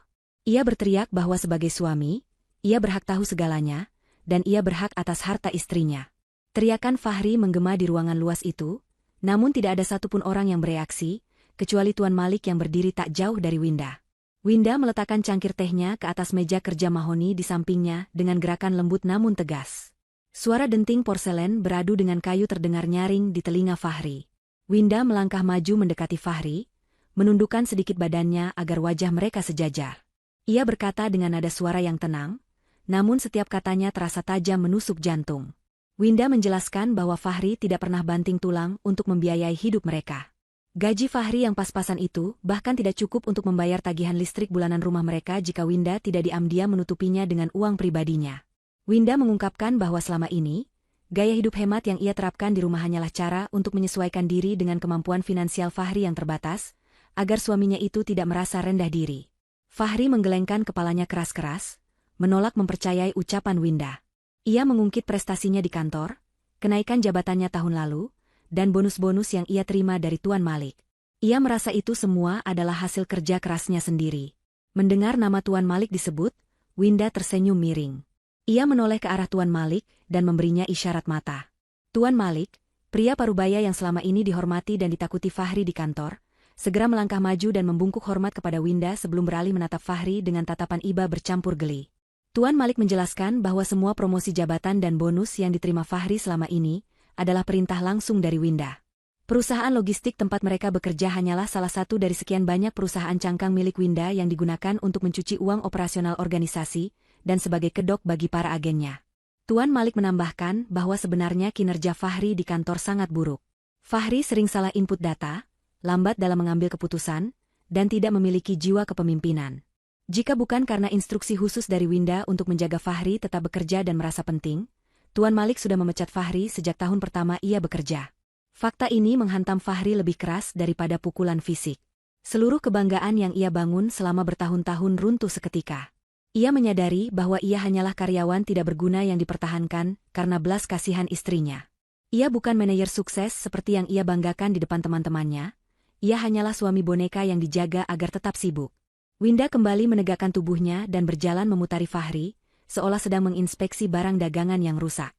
[SPEAKER 1] Ia berteriak bahwa sebagai suami, ia berhak tahu segalanya, dan ia berhak atas harta istrinya. Teriakan Fahri menggema di ruangan luas itu, namun tidak ada satupun orang yang bereaksi, kecuali Tuan Malik yang berdiri tak jauh dari Winda. Winda meletakkan cangkir tehnya ke atas meja kerja mahoni di sampingnya dengan gerakan lembut namun tegas. Suara denting porselen beradu dengan kayu terdengar nyaring di telinga Fahri. Winda melangkah maju mendekati Fahri, menundukkan sedikit badannya agar wajah mereka sejajar. Ia berkata dengan nada suara yang tenang, namun setiap katanya terasa tajam menusuk jantung. Winda menjelaskan bahwa Fahri tidak pernah banting tulang untuk membiayai hidup mereka. Gaji Fahri yang pas-pasan itu bahkan tidak cukup untuk membayar tagihan listrik bulanan rumah mereka jika Winda tidak diam-diam menutupinya dengan uang pribadinya. Winda mengungkapkan bahwa selama ini, gaya hidup hemat yang ia terapkan di rumah hanyalah cara untuk menyesuaikan diri dengan kemampuan finansial Fahri yang terbatas, agar suaminya itu tidak merasa rendah diri. Fahri menggelengkan kepalanya keras-keras, menolak mempercayai ucapan Winda. Ia mengungkit prestasinya di kantor, kenaikan jabatannya tahun lalu, dan bonus-bonus yang ia terima dari Tuan Malik. Ia merasa itu semua adalah hasil kerja kerasnya sendiri. Mendengar nama Tuan Malik disebut, Winda tersenyum miring. Ia menoleh ke arah Tuan Malik dan memberinya isyarat mata. Tuan Malik, pria parubaya yang selama ini dihormati dan ditakuti Fahri di kantor, segera melangkah maju dan membungkuk hormat kepada Winda sebelum beralih menatap Fahri dengan tatapan iba bercampur geli. Tuan Malik menjelaskan bahwa semua promosi jabatan dan bonus yang diterima Fahri selama ini adalah perintah langsung dari Winda. Perusahaan logistik tempat mereka bekerja hanyalah salah satu dari sekian banyak perusahaan cangkang milik Winda yang digunakan untuk mencuci uang operasional organisasi dan sebagai kedok bagi para agennya. Tuan Malik menambahkan bahwa sebenarnya kinerja Fahri di kantor sangat buruk. Fahri sering salah input data, lambat dalam mengambil keputusan, dan tidak memiliki jiwa kepemimpinan. Jika bukan karena instruksi khusus dari Winda untuk menjaga Fahri tetap bekerja dan merasa penting, Tuan Malik sudah memecat Fahri sejak tahun pertama ia bekerja. Fakta ini menghantam Fahri lebih keras daripada pukulan fisik. Seluruh kebanggaan yang ia bangun selama bertahun-tahun runtuh seketika. Ia menyadari bahwa ia hanyalah karyawan tidak berguna yang dipertahankan karena belas kasihan istrinya. Ia bukan manajer sukses seperti yang ia banggakan di depan teman-temannya. Ia hanyalah suami boneka yang dijaga agar tetap sibuk. Winda kembali menegakkan tubuhnya dan berjalan memutari Fahri, seolah sedang menginspeksi barang dagangan yang rusak.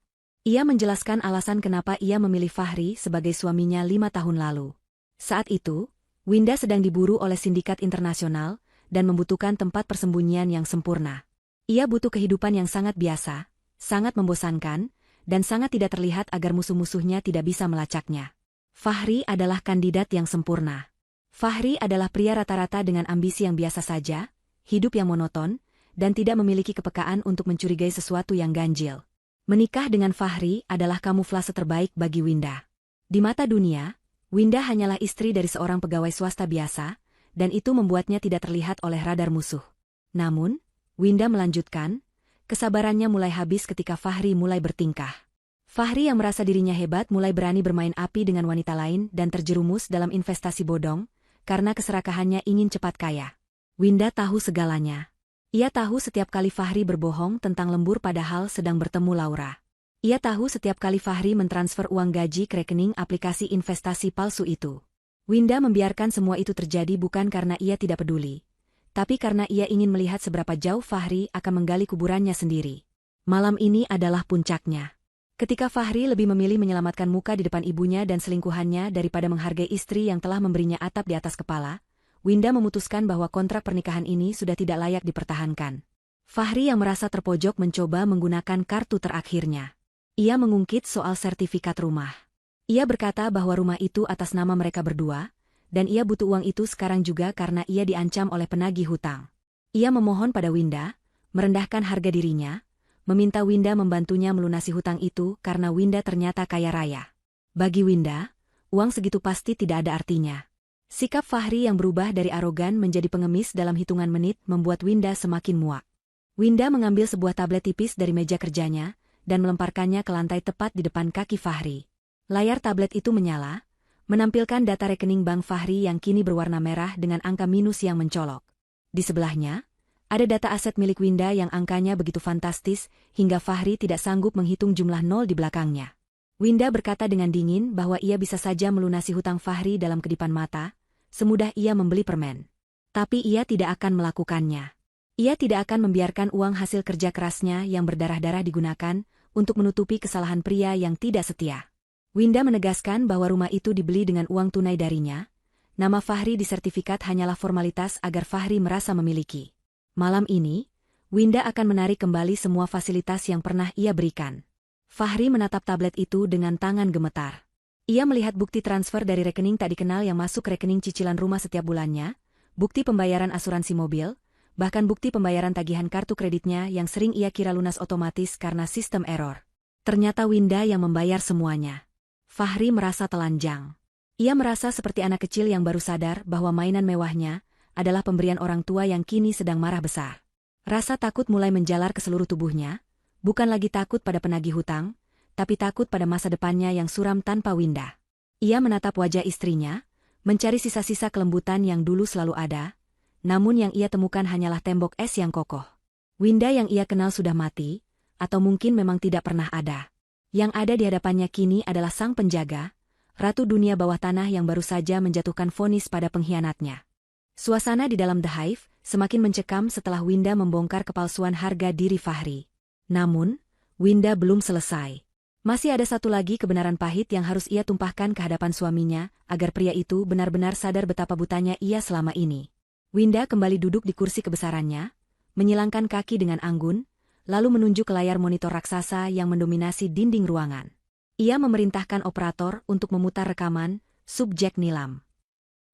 [SPEAKER 1] Ia menjelaskan alasan kenapa ia memilih Fahri sebagai suaminya 5 tahun lalu. Saat itu, Winda sedang diburu oleh sindikat internasional dan membutuhkan tempat persembunyian yang sempurna. Ia butuh kehidupan yang sangat biasa, sangat membosankan, dan sangat tidak terlihat agar musuh-musuhnya tidak bisa melacaknya. Fahri adalah kandidat yang sempurna. Fahri adalah pria rata-rata dengan ambisi yang biasa saja, hidup yang monoton, dan tidak memiliki kepekaan untuk mencurigai sesuatu yang ganjil. Menikah dengan Fahri adalah kamuflase terbaik bagi Winda. Di mata dunia, Winda hanyalah istri dari seorang pegawai swasta biasa, dan itu membuatnya tidak terlihat oleh radar musuh. Namun, Winda melanjutkan, kesabarannya mulai habis ketika Fahri mulai bertingkah. Fahri yang merasa dirinya hebat mulai berani bermain api dengan wanita lain dan terjerumus dalam investasi bodong, karena keserakahannya ingin cepat kaya. Winda tahu segalanya. Ia tahu setiap kali Fahri berbohong tentang lembur padahal sedang bertemu Laura. Ia tahu setiap kali Fahri mentransfer uang gaji ke rekening aplikasi investasi palsu itu. Winda membiarkan semua itu terjadi bukan karena ia tidak peduli, tapi karena ia ingin melihat seberapa jauh Fahri akan menggali kuburannya sendiri. Malam ini adalah puncaknya. Ketika Fahri lebih memilih menyelamatkan muka di depan ibunya dan selingkuhannya daripada menghargai istri yang telah memberinya atap di atas kepala, Winda memutuskan bahwa kontrak pernikahan ini sudah tidak layak dipertahankan. Fahri yang merasa terpojok mencoba menggunakan kartu terakhirnya. Ia mengungkit soal sertifikat rumah. Ia berkata bahwa rumah itu atas nama mereka berdua, dan ia butuh uang itu sekarang juga karena ia diancam oleh penagih hutang. Ia memohon pada Winda, merendahkan harga dirinya, meminta Winda membantunya melunasi hutang itu karena Winda ternyata kaya raya. Bagi Winda, uang segitu pasti tidak ada artinya. Sikap Fahri yang berubah dari arogan menjadi pengemis dalam hitungan menit membuat Winda semakin muak. Winda mengambil sebuah tablet tipis dari meja kerjanya dan melemparkannya ke lantai tepat di depan kaki Fahri. Layar tablet itu menyala, menampilkan data rekening bank Fahri yang kini berwarna merah dengan angka minus yang mencolok. Di sebelahnya, ada data aset milik Winda yang angkanya begitu fantastis hingga Fahri tidak sanggup menghitung jumlah nol di belakangnya. Winda berkata dengan dingin bahwa ia bisa saja melunasi hutang Fahri dalam kedipan mata, semudah ia membeli permen. Tapi ia tidak akan melakukannya. Ia tidak akan membiarkan uang hasil kerja kerasnya yang berdarah-darah digunakan untuk menutupi kesalahan pria yang tidak setia. Winda menegaskan bahwa rumah itu dibeli dengan uang tunai darinya. Nama Fahri di sertifikat hanyalah formalitas agar Fahri merasa memiliki. Malam ini, Winda akan menarik kembali semua fasilitas yang pernah ia berikan. Fahri menatap tablet itu dengan tangan gemetar. Ia melihat bukti transfer dari rekening tak dikenal yang masuk ke rekening cicilan rumah setiap bulannya, bukti pembayaran asuransi mobil, bahkan bukti pembayaran tagihan kartu kreditnya yang sering ia kira lunas otomatis karena sistem error. Ternyata Winda yang membayar semuanya. Fahri merasa telanjang. Ia merasa seperti anak kecil yang baru sadar bahwa mainan mewahnya adalah pemberian orang tua yang kini sedang marah besar. Rasa takut mulai menjalar ke seluruh tubuhnya, bukan lagi takut pada penagih hutang, tapi takut pada masa depannya yang suram tanpa Winda. Ia menatap wajah istrinya, mencari sisa-sisa kelembutan yang dulu selalu ada, namun yang ia temukan hanyalah tembok es yang kokoh. Winda yang ia kenal sudah mati, atau mungkin memang tidak pernah ada. Yang ada di hadapannya kini adalah sang penjaga, ratu dunia bawah tanah yang baru saja menjatuhkan vonis pada pengkhianatnya. Suasana di dalam The Hive semakin mencekam setelah Winda membongkar kepalsuan harga diri Fahri. Namun, Winda belum selesai. Masih ada satu lagi kebenaran pahit yang harus ia tumpahkan ke hadapan suaminya, agar pria itu benar-benar sadar betapa butanya ia selama ini. Winda kembali duduk di kursi kebesarannya, menyilangkan kaki dengan anggun, lalu menunjuk ke layar monitor raksasa yang mendominasi dinding ruangan. Ia memerintahkan operator untuk memutar rekaman, subjek Nilam.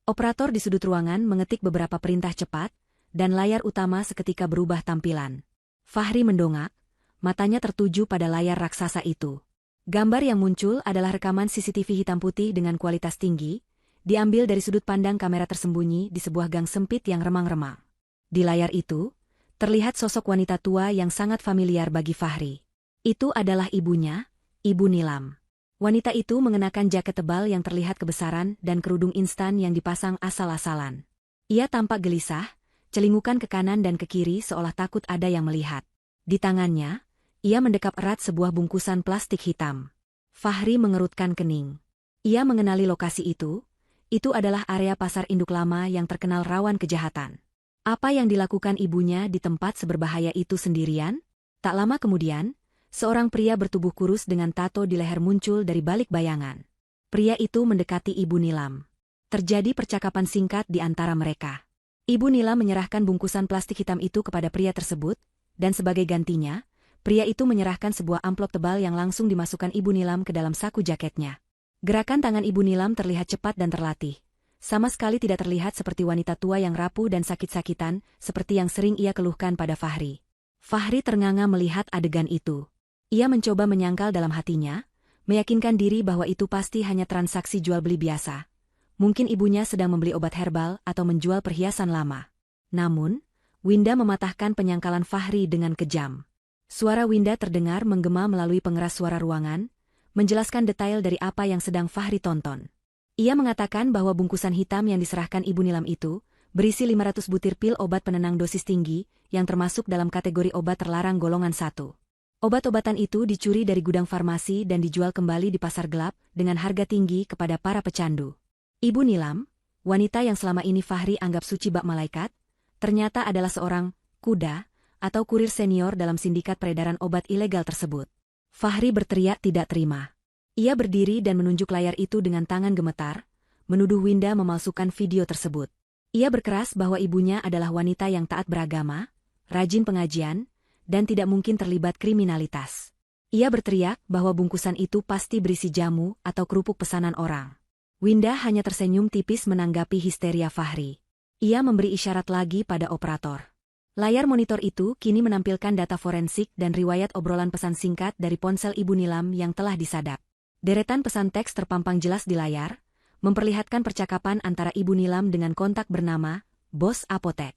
[SPEAKER 1] Operator di sudut ruangan mengetik beberapa perintah cepat, dan layar utama seketika berubah tampilan. Fahri mendongak, matanya tertuju pada layar raksasa itu. Gambar yang muncul adalah rekaman CCTV hitam putih dengan kualitas tinggi, diambil dari sudut pandang kamera tersembunyi di sebuah gang sempit yang remang-remang. Di layar itu, terlihat sosok wanita tua yang sangat familiar bagi Fahri. Itu adalah ibunya, Ibu Nilam. Wanita itu mengenakan jaket tebal yang terlihat kebesaran dan kerudung instan yang dipasang asal-asalan. Ia tampak gelisah, celingukan ke kanan dan ke kiri seolah takut ada yang melihat. Di tangannya, ia mendekap erat sebuah bungkusan plastik hitam. Fahri mengerutkan kening. Ia mengenali lokasi itu adalah area pasar induk lama yang terkenal rawan kejahatan. Apa yang dilakukan ibunya di tempat seberbahaya itu sendirian? Tak lama kemudian, seorang pria bertubuh kurus dengan tato di leher muncul dari balik bayangan. Pria itu mendekati Ibu Nilam. Terjadi percakapan singkat di antara mereka. Ibu Nilam menyerahkan bungkusan plastik hitam itu kepada pria tersebut, dan sebagai gantinya, pria itu menyerahkan sebuah amplop tebal yang langsung dimasukkan Ibu Nilam ke dalam saku jaketnya. Gerakan tangan Ibu Nilam terlihat cepat dan terlatih. Sama sekali tidak terlihat seperti wanita tua yang rapuh dan sakit-sakitan, seperti yang sering ia keluhkan pada Fahri. Fahri ternganga melihat adegan itu. Ia mencoba menyangkal dalam hatinya, meyakinkan diri bahwa itu pasti hanya transaksi jual-beli biasa. Mungkin ibunya sedang membeli obat herbal atau menjual perhiasan lama. Namun, Winda mematahkan penyangkalan Fahri dengan kejam. Suara Winda terdengar menggema melalui pengeras suara ruangan, menjelaskan detail dari apa yang sedang Fahri tonton. Ia mengatakan bahwa bungkusan hitam yang diserahkan Ibu Nilam itu berisi 500 butir pil obat penenang dosis tinggi yang termasuk dalam kategori obat terlarang golongan 1. Obat-obatan itu dicuri dari gudang farmasi dan dijual kembali di pasar gelap dengan harga tinggi kepada para pecandu. Ibu Nilam, wanita yang selama ini Fahri anggap suci bak malaikat, ternyata adalah seorang kuda atau kurir senior dalam sindikat peredaran obat ilegal tersebut. Fahri berteriak tidak terima. Ia berdiri dan menunjuk layar itu dengan tangan gemetar, menuduh Winda memalsukan video tersebut. Ia berkeras bahwa ibunya adalah wanita yang taat beragama, rajin pengajian, dan tidak mungkin terlibat kriminalitas. Ia berteriak bahwa bungkusan itu pasti berisi jamu atau kerupuk pesanan orang. Winda hanya tersenyum tipis menanggapi histeria Fahri. Ia memberi isyarat lagi pada operator. Layar monitor itu kini menampilkan data forensik dan riwayat obrolan pesan singkat dari ponsel Ibu Nilam yang telah disadap. Deretan pesan teks terpampang jelas di layar, memperlihatkan percakapan antara Ibu Nilam dengan kontak bernama Bos Apotek.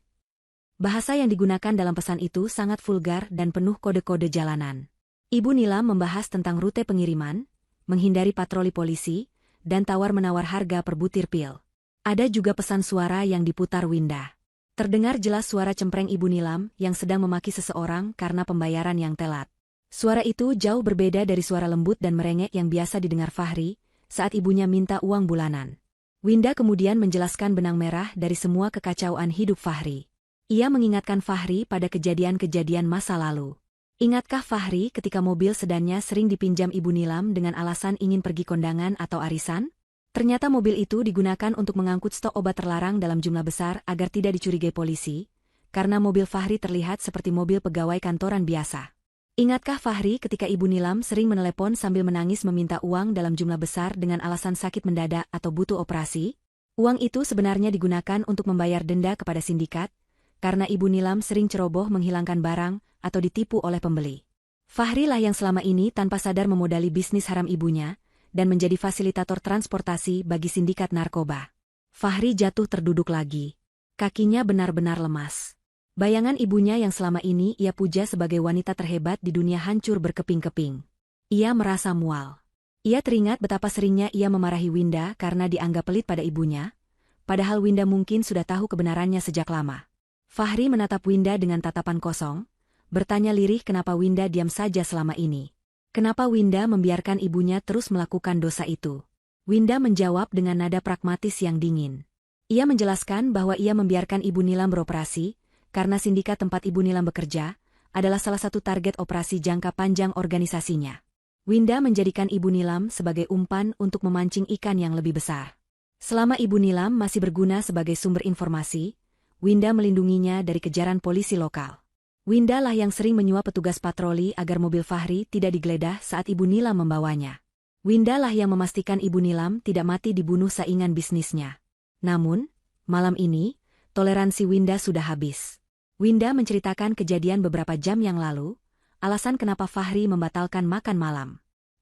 [SPEAKER 1] Bahasa yang digunakan dalam pesan itu sangat vulgar dan penuh kode-kode jalanan. Ibu Nilam membahas tentang rute pengiriman, menghindari patroli polisi, dan tawar-menawar harga per butir pil. Ada juga pesan suara yang diputar Winda. Terdengar jelas suara cempreng Ibu Nilam yang sedang memaki seseorang karena pembayaran yang telat. Suara itu jauh berbeda dari suara lembut dan merengek yang biasa didengar Fahri saat ibunya minta uang bulanan. Winda kemudian menjelaskan benang merah dari semua kekacauan hidup Fahri. Ia mengingatkan Fahri pada kejadian-kejadian masa lalu. Ingatkah Fahri ketika mobil sedannya sering dipinjam Ibu Nilam dengan alasan ingin pergi kondangan atau arisan? Ternyata mobil itu digunakan untuk mengangkut stok obat terlarang dalam jumlah besar agar tidak dicurigai polisi, karena mobil Fahri terlihat seperti mobil pegawai kantoran biasa. Ingatkah Fahri ketika Ibu Nilam sering menelepon sambil menangis meminta uang dalam jumlah besar dengan alasan sakit mendadak atau butuh operasi? Uang itu sebenarnya digunakan untuk membayar denda kepada sindikat, karena Ibu Nilam sering ceroboh menghilangkan barang atau ditipu oleh pembeli. Fahri lah yang selama ini tanpa sadar memodali bisnis haram ibunya dan menjadi fasilitator transportasi bagi sindikat narkoba. Fahri jatuh terduduk lagi. Kakinya benar-benar lemas. Bayangan ibunya yang selama ini ia puja sebagai wanita terhebat di dunia hancur berkeping-keping. Ia merasa mual. Ia teringat betapa seringnya ia memarahi Winda karena dianggap pelit pada ibunya, padahal Winda mungkin sudah tahu kebenarannya sejak lama. Fahri menatap Winda dengan tatapan kosong, bertanya lirih kenapa Winda diam saja selama ini. Kenapa Winda membiarkan ibunya terus melakukan dosa itu? Winda menjawab dengan nada pragmatis yang dingin. Ia menjelaskan bahwa ia membiarkan Ibu Nilam beroperasi, karena sindikat tempat Ibu Nilam bekerja, adalah salah satu target operasi jangka panjang organisasinya. Winda menjadikan Ibu Nilam sebagai umpan untuk memancing ikan yang lebih besar. Selama Ibu Nilam masih berguna sebagai sumber informasi, Winda melindunginya dari kejaran polisi lokal. Winda lah yang sering menyuap petugas patroli agar mobil Fahri tidak digeledah saat Ibu Nilam membawanya. Winda lah yang memastikan Ibu Nilam tidak mati dibunuh saingan bisnisnya. Namun, malam ini, toleransi Winda sudah habis. Winda menceritakan kejadian beberapa jam yang lalu, alasan kenapa Fahri membatalkan makan malam.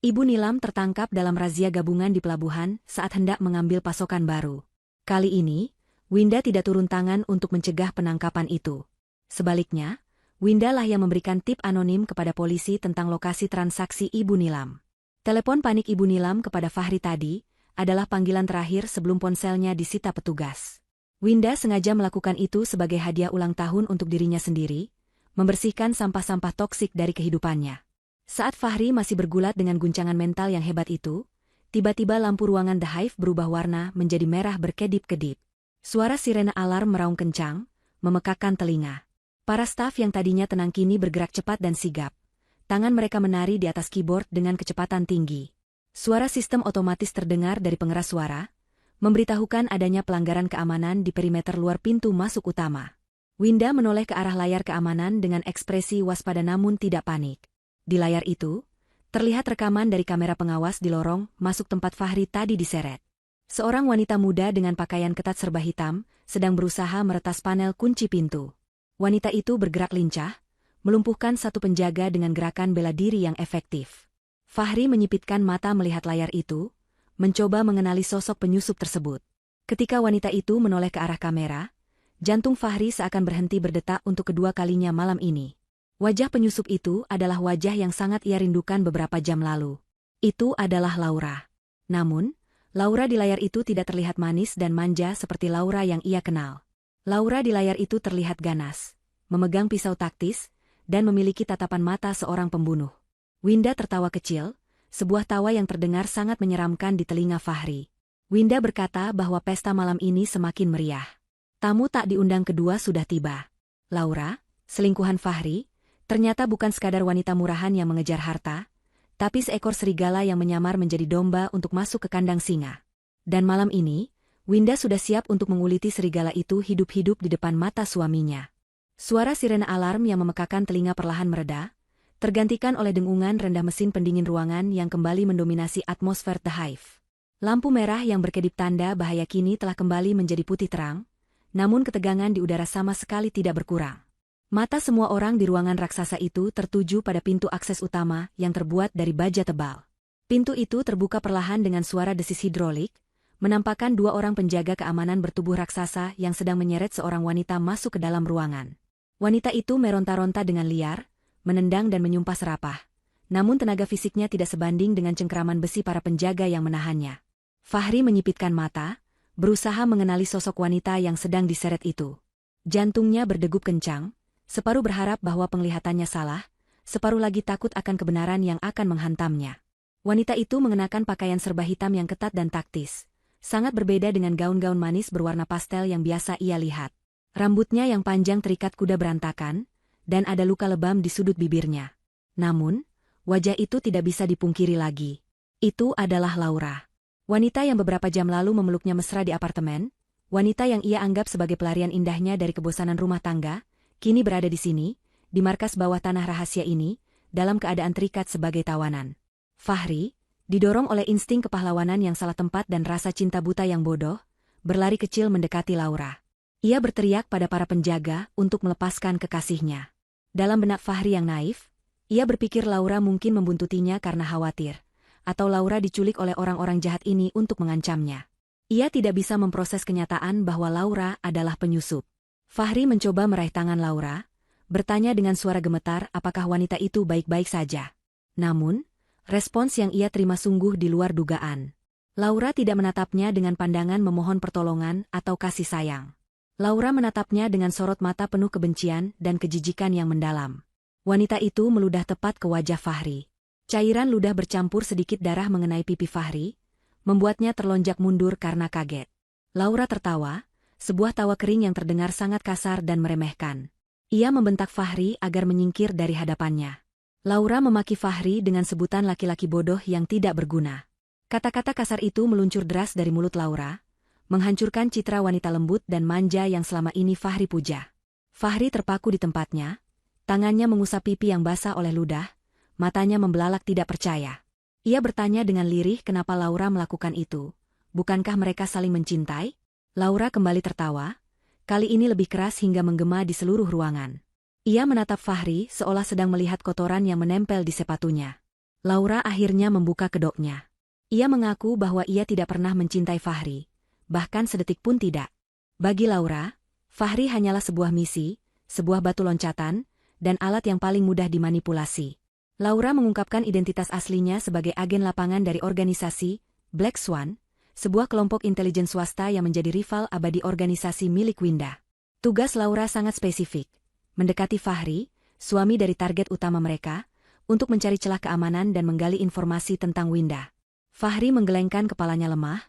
[SPEAKER 1] Ibu Nilam tertangkap dalam razia gabungan di pelabuhan saat hendak mengambil pasokan baru. Kali ini, Winda tidak turun tangan untuk mencegah penangkapan itu. Sebaliknya, Winda lah yang memberikan tip anonim kepada polisi tentang lokasi transaksi Ibu Nilam. Telepon panik Ibu Nilam kepada Fahri tadi adalah panggilan terakhir sebelum ponselnya disita petugas. Winda sengaja melakukan itu sebagai hadiah ulang tahun untuk dirinya sendiri, membersihkan sampah-sampah toksik dari kehidupannya. Saat Fahri masih bergulat dengan guncangan mental yang hebat itu, tiba-tiba lampu ruangan The Hive berubah warna menjadi merah berkedip-kedip. Suara sirena alarm meraung kencang, memekakkan telinga. Para staf yang tadinya tenang kini bergerak cepat dan sigap. Tangan mereka menari di atas keyboard dengan kecepatan tinggi. Suara sistem otomatis terdengar dari pengeras suara, memberitahukan adanya pelanggaran keamanan di perimeter luar pintu masuk utama. Winda menoleh ke arah layar keamanan dengan ekspresi waspada namun tidak panik. Di layar itu, terlihat rekaman dari kamera pengawas di lorong masuk tempat Fahri tadi diseret. Seorang wanita muda dengan pakaian ketat serba hitam sedang berusaha meretas panel kunci pintu. Wanita itu bergerak lincah, melumpuhkan satu penjaga dengan gerakan bela diri yang efektif. Fahri menyipitkan mata melihat layar itu, mencoba mengenali sosok penyusup tersebut. Ketika wanita itu menoleh ke arah kamera, jantung Fahri seakan berhenti berdetak untuk kedua kalinya malam ini. Wajah penyusup itu adalah wajah yang sangat ia rindukan beberapa jam lalu. Itu adalah Laura. Namun, Laura di layar itu tidak terlihat manis dan manja seperti Laura yang ia kenal. Laura di layar itu terlihat ganas, memegang pisau taktis, dan memiliki tatapan mata seorang pembunuh. Winda tertawa kecil, sebuah tawa yang terdengar sangat menyeramkan di telinga Fahri. Winda berkata bahwa pesta malam ini semakin meriah. Tamu tak diundang kedua sudah tiba. Laura, Selingkuhan Fahri, ternyata bukan sekadar wanita murahan yang mengejar harta, tapi seekor serigala yang menyamar menjadi domba untuk masuk ke kandang singa. Dan malam ini, Winda sudah siap untuk menguliti serigala itu hidup-hidup di depan mata suaminya. Suara sirene alarm yang memekakan telinga perlahan mereda, tergantikan oleh dengungan rendah mesin pendingin ruangan yang kembali mendominasi atmosfer The Hive. Lampu merah yang berkedip tanda bahaya kini telah kembali menjadi putih terang, namun ketegangan di udara sama sekali tidak berkurang. Mata semua orang di ruangan raksasa itu tertuju pada pintu akses utama yang terbuat dari baja tebal. Pintu itu terbuka perlahan dengan suara desis hidrolik, menampakkan dua orang penjaga keamanan bertubuh raksasa yang sedang menyeret seorang wanita masuk ke dalam ruangan. Wanita itu meronta-ronta dengan liar, menendang dan menyumpah serapah. Namun tenaga fisiknya tidak sebanding dengan cengkeraman besi para penjaga yang menahannya. Fahri menyipitkan mata, berusaha mengenali sosok wanita yang sedang diseret itu. Jantungnya berdegup kencang, separuh berharap bahwa penglihatannya salah, separuh lagi takut akan kebenaran yang akan menghantamnya. Wanita itu mengenakan pakaian serba hitam yang ketat dan taktis. Sangat berbeda dengan gaun-gaun manis berwarna pastel yang biasa ia lihat. Rambutnya yang panjang terikat kuda berantakan, dan ada luka lebam di sudut bibirnya. Namun, wajah itu tidak bisa dipungkiri lagi. Itu adalah Laura. Wanita yang beberapa jam lalu memeluknya mesra di apartemen, wanita yang ia anggap sebagai pelarian indahnya dari kebosanan rumah tangga, kini berada di sini, di markas bawah tanah rahasia ini, dalam keadaan terikat sebagai tawanan. Fahri, didorong oleh insting kepahlawanan yang salah tempat dan rasa cinta buta yang bodoh, berlari kecil mendekati Laura. Ia berteriak pada para penjaga untuk melepaskan kekasihnya. Dalam benak Fahri yang naif, ia berpikir Laura mungkin membuntutinya karena khawatir, atau Laura diculik oleh orang-orang jahat ini untuk mengancamnya. Ia tidak bisa memproses kenyataan bahwa Laura adalah penyusup. Fahri mencoba meraih tangan Laura, bertanya dengan suara gemetar apakah wanita itu baik-baik saja. Namun, respons yang ia terima sungguh di luar dugaan. Laura tidak menatapnya dengan pandangan memohon pertolongan atau kasih sayang. Laura menatapnya dengan sorot mata penuh kebencian dan kejijikan yang mendalam. Wanita itu meludah tepat ke wajah Fahri. Cairan ludah bercampur sedikit darah mengenai pipi Fahri, membuatnya terlonjak mundur karena kaget. Laura tertawa, sebuah tawa kering yang terdengar sangat kasar dan meremehkan. Ia membentak Fahri agar menyingkir dari hadapannya. Laura memaki Fahri dengan sebutan laki-laki bodoh yang tidak berguna. Kata-kata kasar itu meluncur deras dari mulut Laura, menghancurkan citra wanita lembut dan manja yang selama ini Fahri puja. Fahri terpaku di tempatnya, tangannya mengusap pipi yang basah oleh ludah, matanya membelalak tidak percaya. Ia bertanya dengan lirih kenapa Laura melakukan itu. Bukankah mereka saling mencintai? Laura kembali tertawa, kali ini lebih keras hingga menggema di seluruh ruangan. Ia menatap Fahri seolah sedang melihat kotoran yang menempel di sepatunya. Laura akhirnya membuka kedoknya. Ia mengaku bahwa ia tidak pernah mencintai Fahri, bahkan sedetik pun tidak. Bagi Laura, Fahri hanyalah sebuah misi, sebuah batu loncatan, dan alat yang paling mudah dimanipulasi. Laura mengungkapkan identitas aslinya sebagai agen lapangan dari organisasi Black Swan, sebuah kelompok intelijen swasta yang menjadi rival abadi organisasi milik Winda. Tugas Laura sangat spesifik. Mendekati Fahri, suami dari target utama mereka, untuk mencari celah keamanan dan menggali informasi tentang Winda. Fahri menggelengkan kepalanya lemah,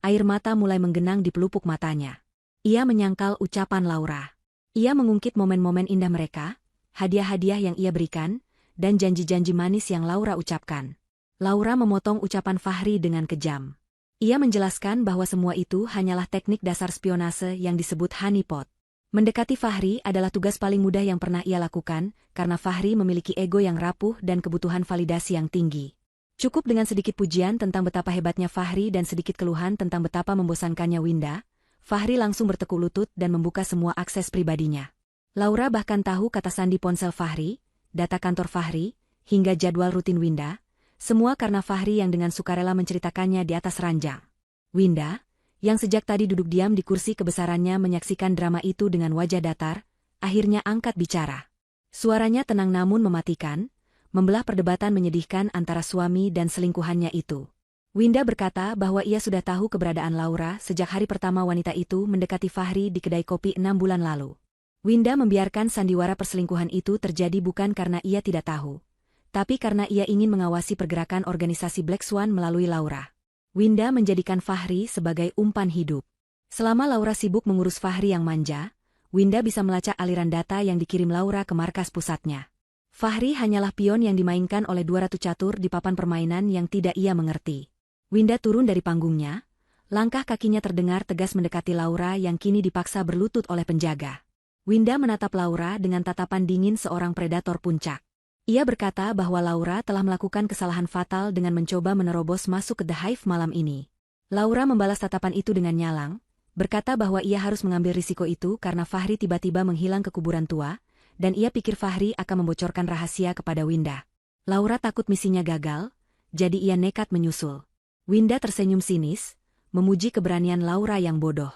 [SPEAKER 1] air mata mulai menggenang di pelupuk matanya. Ia menyangkal ucapan Laura. Ia mengungkit momen-momen indah mereka, hadiah-hadiah yang ia berikan, dan janji-janji manis yang Laura ucapkan. Laura memotong ucapan Fahri dengan kejam. Ia menjelaskan bahwa semua itu hanyalah teknik dasar spionase yang disebut honeypot. Mendekati Fahri adalah tugas paling mudah yang pernah ia lakukan, karena Fahri memiliki ego yang rapuh dan kebutuhan validasi yang tinggi. Cukup dengan sedikit pujian tentang betapa hebatnya Fahri dan sedikit keluhan tentang betapa membosankannya Winda, Fahri langsung bertekuk lutut dan membuka semua akses pribadinya. Laura bahkan tahu kata sandi ponsel Fahri, data kantor Fahri, hingga jadwal rutin Winda, semua karena Fahri yang dengan sukarela menceritakannya di atas ranjang. Winda, yang sejak tadi duduk diam di kursi kebesarannya menyaksikan drama itu dengan wajah datar, akhirnya angkat bicara. Suaranya tenang namun mematikan, membelah perdebatan menyedihkan antara suami dan selingkuhannya itu. Winda berkata bahwa ia sudah tahu keberadaan Laura sejak hari pertama wanita itu mendekati Fahri di kedai kopi 6 bulan lalu. Winda membiarkan sandiwara perselingkuhan itu terjadi bukan karena ia tidak tahu, tapi karena ia ingin mengawasi pergerakan organisasi Black Swan melalui Laura. Winda menjadikan Fahri sebagai umpan hidup. Selama Laura sibuk mengurus Fahri yang manja, Winda bisa melacak aliran data yang dikirim Laura ke markas pusatnya. Fahri hanyalah pion yang dimainkan oleh 200 catur di papan permainan yang tidak ia mengerti. Winda turun dari panggungnya, langkah kakinya terdengar tegas mendekati Laura yang kini dipaksa berlutut oleh penjaga. Winda menatap Laura dengan tatapan dingin seorang predator puncak. Ia berkata bahwa Laura telah melakukan kesalahan fatal dengan mencoba menerobos masuk ke The Hive malam ini. Laura membalas tatapan itu dengan nyalang, berkata bahwa ia harus mengambil risiko itu karena Fahri tiba-tiba menghilang ke kuburan tua, dan ia pikir Fahri akan membocorkan rahasia kepada Winda. Laura takut misinya gagal, jadi ia nekat menyusul. Winda tersenyum sinis, memuji keberanian Laura yang bodoh.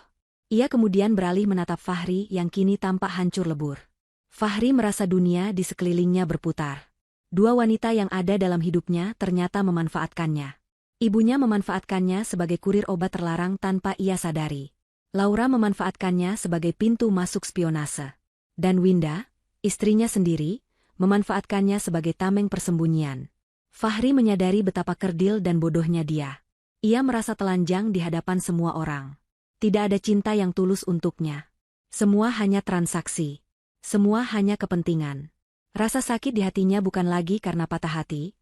[SPEAKER 1] Ia kemudian beralih menatap Fahri yang kini tampak hancur lebur. Fahri merasa dunia di sekelilingnya berputar. Dua wanita yang ada dalam hidupnya ternyata memanfaatkannya. Ibunya memanfaatkannya sebagai kurir obat terlarang tanpa ia sadari. Laura memanfaatkannya sebagai pintu masuk spionase. Dan Winda, istrinya sendiri, memanfaatkannya sebagai tameng persembunyian. Fahri menyadari betapa kerdil dan bodohnya dia. Ia merasa telanjang di hadapan semua orang. Tidak ada cinta yang tulus untuknya. Semua hanya transaksi. Semua hanya kepentingan. Rasa sakit di hatinya bukan lagi karena patah hati,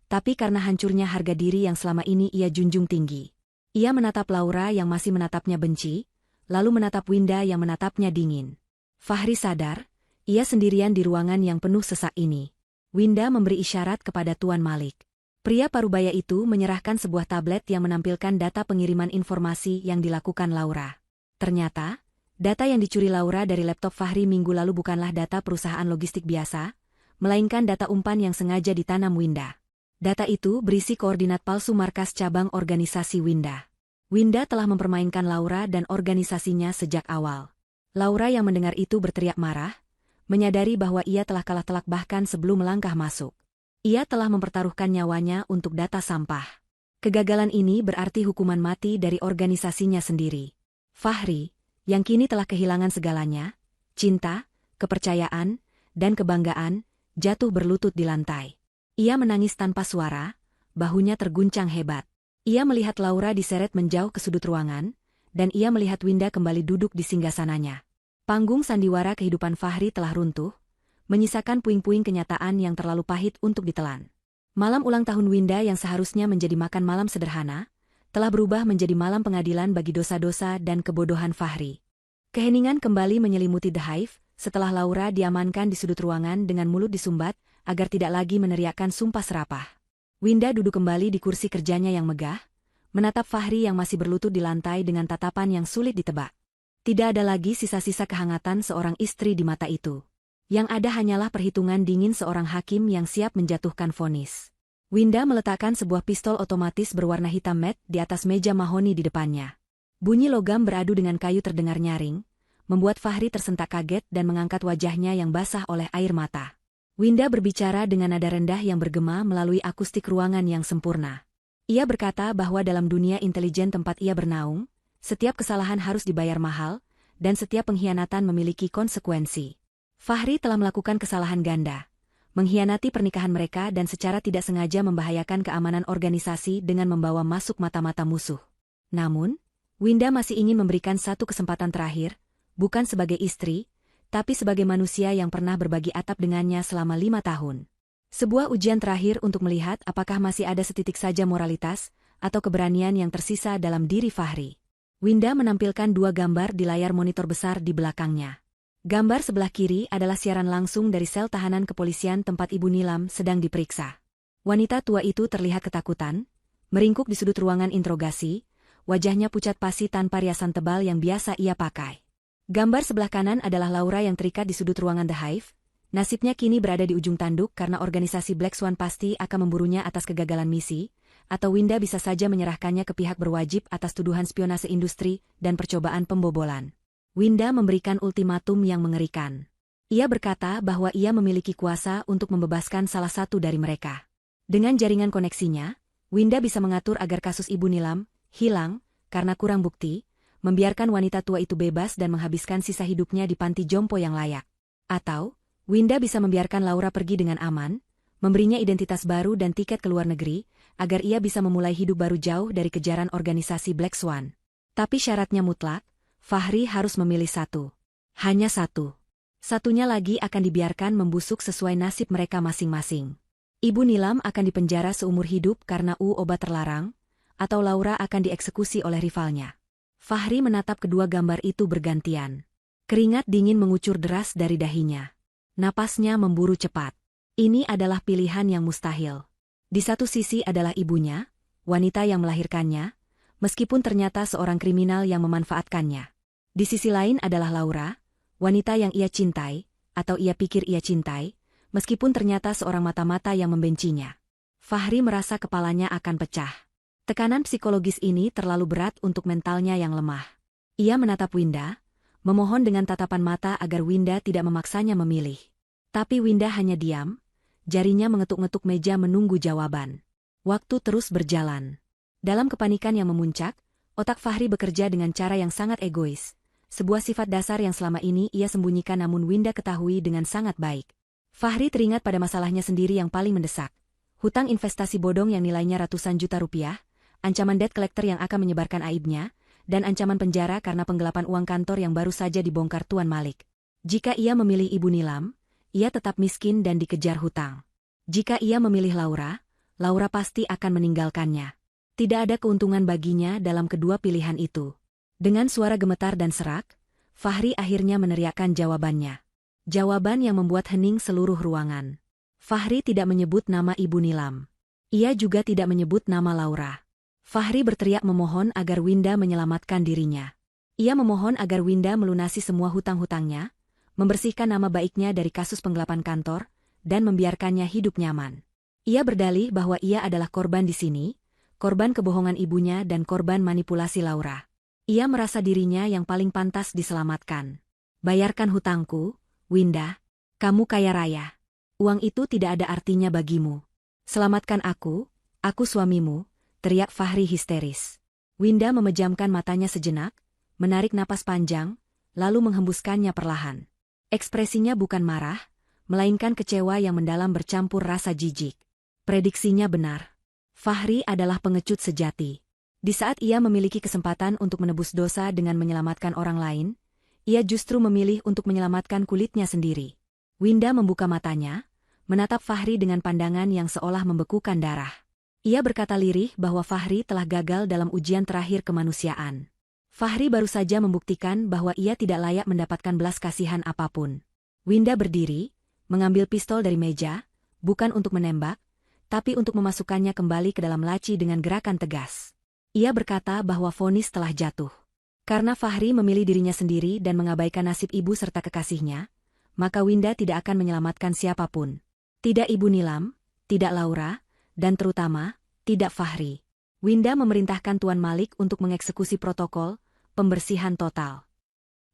[SPEAKER 1] tapi karena hancurnya harga diri yang selama ini ia junjung tinggi. Ia menatap Laura yang masih menatapnya benci, lalu menatap Winda yang menatapnya dingin. Fahri sadar, ia sendirian di ruangan yang penuh sesak ini. Winda memberi isyarat kepada Tuan Malik. Pria parubaya itu menyerahkan sebuah tablet yang menampilkan data pengiriman informasi yang dilakukan Laura. Ternyata, data yang dicuri Laura dari laptop Fahri minggu lalu bukanlah data perusahaan logistik biasa, melainkan data umpan yang sengaja ditanam Winda. Data itu berisi koordinat palsu markas cabang organisasi Winda. Winda telah mempermainkan Laura dan organisasinya sejak awal. Laura yang mendengar itu berteriak marah, menyadari bahwa ia telah kalah telak bahkan sebelum melangkah masuk. Ia telah mempertaruhkan nyawanya untuk data sampah. Kegagalan ini berarti hukuman mati dari organisasinya sendiri. Fahri, yang kini telah kehilangan segalanya, cinta, kepercayaan, dan kebanggaan, jatuh berlutut di lantai. Ia menangis tanpa suara, bahunya terguncang hebat. Ia melihat Laura diseret menjauh ke sudut ruangan, dan ia melihat Winda kembali duduk di singgasananya. Panggung sandiwara kehidupan Fahri telah runtuh, menyisakan puing-puing kenyataan yang terlalu pahit untuk ditelan. Malam ulang tahun Winda yang seharusnya menjadi makan malam sederhana, telah berubah menjadi malam pengadilan bagi dosa-dosa dan kebodohan Fahri. Keheningan kembali menyelimuti The Hive, setelah Laura diamankan di sudut ruangan dengan mulut disumbat, agar tidak lagi meneriakkan sumpah serapah. Winda duduk kembali di kursi kerjanya yang megah, menatap Fahri yang masih berlutut di lantai dengan tatapan yang sulit ditebak. Tidak ada lagi sisa-sisa kehangatan seorang istri di mata itu. Yang ada hanyalah perhitungan dingin seorang hakim yang siap menjatuhkan vonis. Winda meletakkan sebuah pistol otomatis berwarna hitam matte di atas meja mahoni di depannya. Bunyi logam beradu dengan kayu terdengar nyaring, membuat Fahri tersentak kaget dan mengangkat wajahnya yang basah oleh air mata. Winda berbicara dengan nada rendah yang bergema melalui akustik ruangan yang sempurna. Ia berkata bahwa dalam dunia intelijen tempat ia bernaung, setiap kesalahan harus dibayar mahal, dan setiap pengkhianatan memiliki konsekuensi. Fahri telah melakukan kesalahan ganda, mengkhianati pernikahan mereka dan secara tidak sengaja membahayakan keamanan organisasi dengan membawa masuk mata-mata musuh. Namun, Winda masih ingin memberikan satu kesempatan terakhir, bukan sebagai istri, tapi sebagai manusia yang pernah berbagi atap dengannya selama 5 tahun. Sebuah ujian terakhir untuk melihat apakah masih ada setitik saja moralitas atau keberanian yang tersisa dalam diri Fahri. Winda menampilkan 2 gambar di layar monitor besar di belakangnya. Gambar sebelah kiri adalah siaran langsung dari sel tahanan kepolisian tempat Ibu Nilam sedang diperiksa. Wanita tua itu terlihat ketakutan, meringkuk di sudut ruangan interogasi, wajahnya pucat pasi tanpa riasan tebal yang biasa ia pakai. Gambar sebelah kanan adalah Laura yang terikat di sudut ruangan The Hive. Nasibnya kini berada di ujung tanduk karena organisasi Black Swan pasti akan memburunya atas kegagalan misi, atau Winda bisa saja menyerahkannya ke pihak berwajib atas tuduhan spionase industri dan percobaan pembobolan. Winda memberikan ultimatum yang mengerikan. Ia berkata bahwa ia memiliki kuasa untuk membebaskan salah satu dari mereka. Dengan jaringan koneksinya, Winda bisa mengatur agar kasus Ibu Nilam hilang karena kurang bukti, membiarkan wanita tua itu bebas dan menghabiskan sisa hidupnya di panti jompo yang layak. Atau, Winda bisa membiarkan Laura pergi dengan aman, memberinya identitas baru dan tiket ke luar negeri, agar ia bisa memulai hidup baru jauh dari kejaran organisasi Black Swan. Tapi syaratnya mutlak, Fahri harus memilih satu. Hanya satu. Satunya lagi akan dibiarkan membusuk sesuai nasib mereka masing-masing. Ibu Nilam akan dipenjara seumur hidup karena obat terlarang, atau Laura akan dieksekusi oleh rivalnya. Fahri menatap kedua gambar itu bergantian. Keringat dingin mengucur deras dari dahinya. Napasnya memburu cepat. Ini adalah pilihan yang mustahil. Di satu sisi adalah ibunya, wanita yang melahirkannya, meskipun ternyata seorang kriminal yang memanfaatkannya. Di sisi lain adalah Laura, wanita yang ia cintai, atau ia pikir ia cintai, meskipun ternyata seorang mata-mata yang membencinya. Fahri merasa kepalanya akan pecah. Tekanan psikologis ini terlalu berat untuk mentalnya yang lemah. Ia menatap Winda, memohon dengan tatapan mata agar Winda tidak memaksanya memilih. Tapi Winda hanya diam, jarinya mengetuk-ngetuk meja menunggu jawaban. Waktu terus berjalan. Dalam kepanikan yang memuncak, otak Fahri bekerja dengan cara yang sangat egois. Sebuah sifat dasar yang selama ini ia sembunyikan namun Winda ketahui dengan sangat baik. Fahri teringat pada masalahnya sendiri yang paling mendesak. Hutang investasi bodong yang nilainya ratusan juta rupiah, ancaman debt collector yang akan menyebarkan aibnya, dan ancaman penjara karena penggelapan uang kantor yang baru saja dibongkar Tuan Malik. Jika ia memilih Ibu Nilam, ia tetap miskin dan dikejar hutang. Jika ia memilih Laura, Laura pasti akan meninggalkannya. Tidak ada keuntungan baginya dalam kedua pilihan itu. Dengan suara gemetar dan serak, Fahri akhirnya meneriakkan jawabannya. Jawaban yang membuat hening seluruh ruangan. Fahri tidak menyebut nama Ibu Nilam. Ia juga tidak menyebut nama Laura. Fahri berteriak memohon agar Winda menyelamatkan dirinya. Ia memohon agar Winda melunasi semua hutang-hutangnya, membersihkan nama baiknya dari kasus penggelapan kantor, dan membiarkannya hidup nyaman. Ia berdalih bahwa ia adalah korban di sini, korban kebohongan ibunya dan korban manipulasi Laura. Ia merasa dirinya yang paling pantas diselamatkan. Bayarkan hutangku, Winda. Kamu kaya raya. Uang itu tidak ada artinya bagimu. Selamatkan aku suamimu, teriak Fahri histeris. Winda memejamkan matanya sejenak, menarik napas panjang, lalu menghembuskannya perlahan. Ekspresinya bukan marah, melainkan kecewa yang mendalam bercampur rasa jijik. Prediksinya benar. Fahri adalah pengecut sejati. Di saat ia memiliki kesempatan untuk menebus dosa dengan menyelamatkan orang lain, ia justru memilih untuk menyelamatkan kulitnya sendiri. Winda membuka matanya, menatap Fahri dengan pandangan yang seolah membekukan darah. Ia berkata lirih bahwa Fahri telah gagal dalam ujian terakhir kemanusiaan. Fahri baru saja membuktikan bahwa ia tidak layak mendapatkan belas kasihan apapun. Winda berdiri, mengambil pistol dari meja, bukan untuk menembak, tapi untuk memasukkannya kembali ke dalam laci dengan gerakan tegas. Ia berkata bahwa vonis telah jatuh. Karena Fahri memilih dirinya sendiri dan mengabaikan nasib ibu serta kekasihnya, maka Winda tidak akan menyelamatkan siapapun. Tidak Ibu Nilam, tidak Laura, dan terutama, tidak Fahri. Winda memerintahkan Tuan Malik untuk mengeksekusi protokol pembersihan total.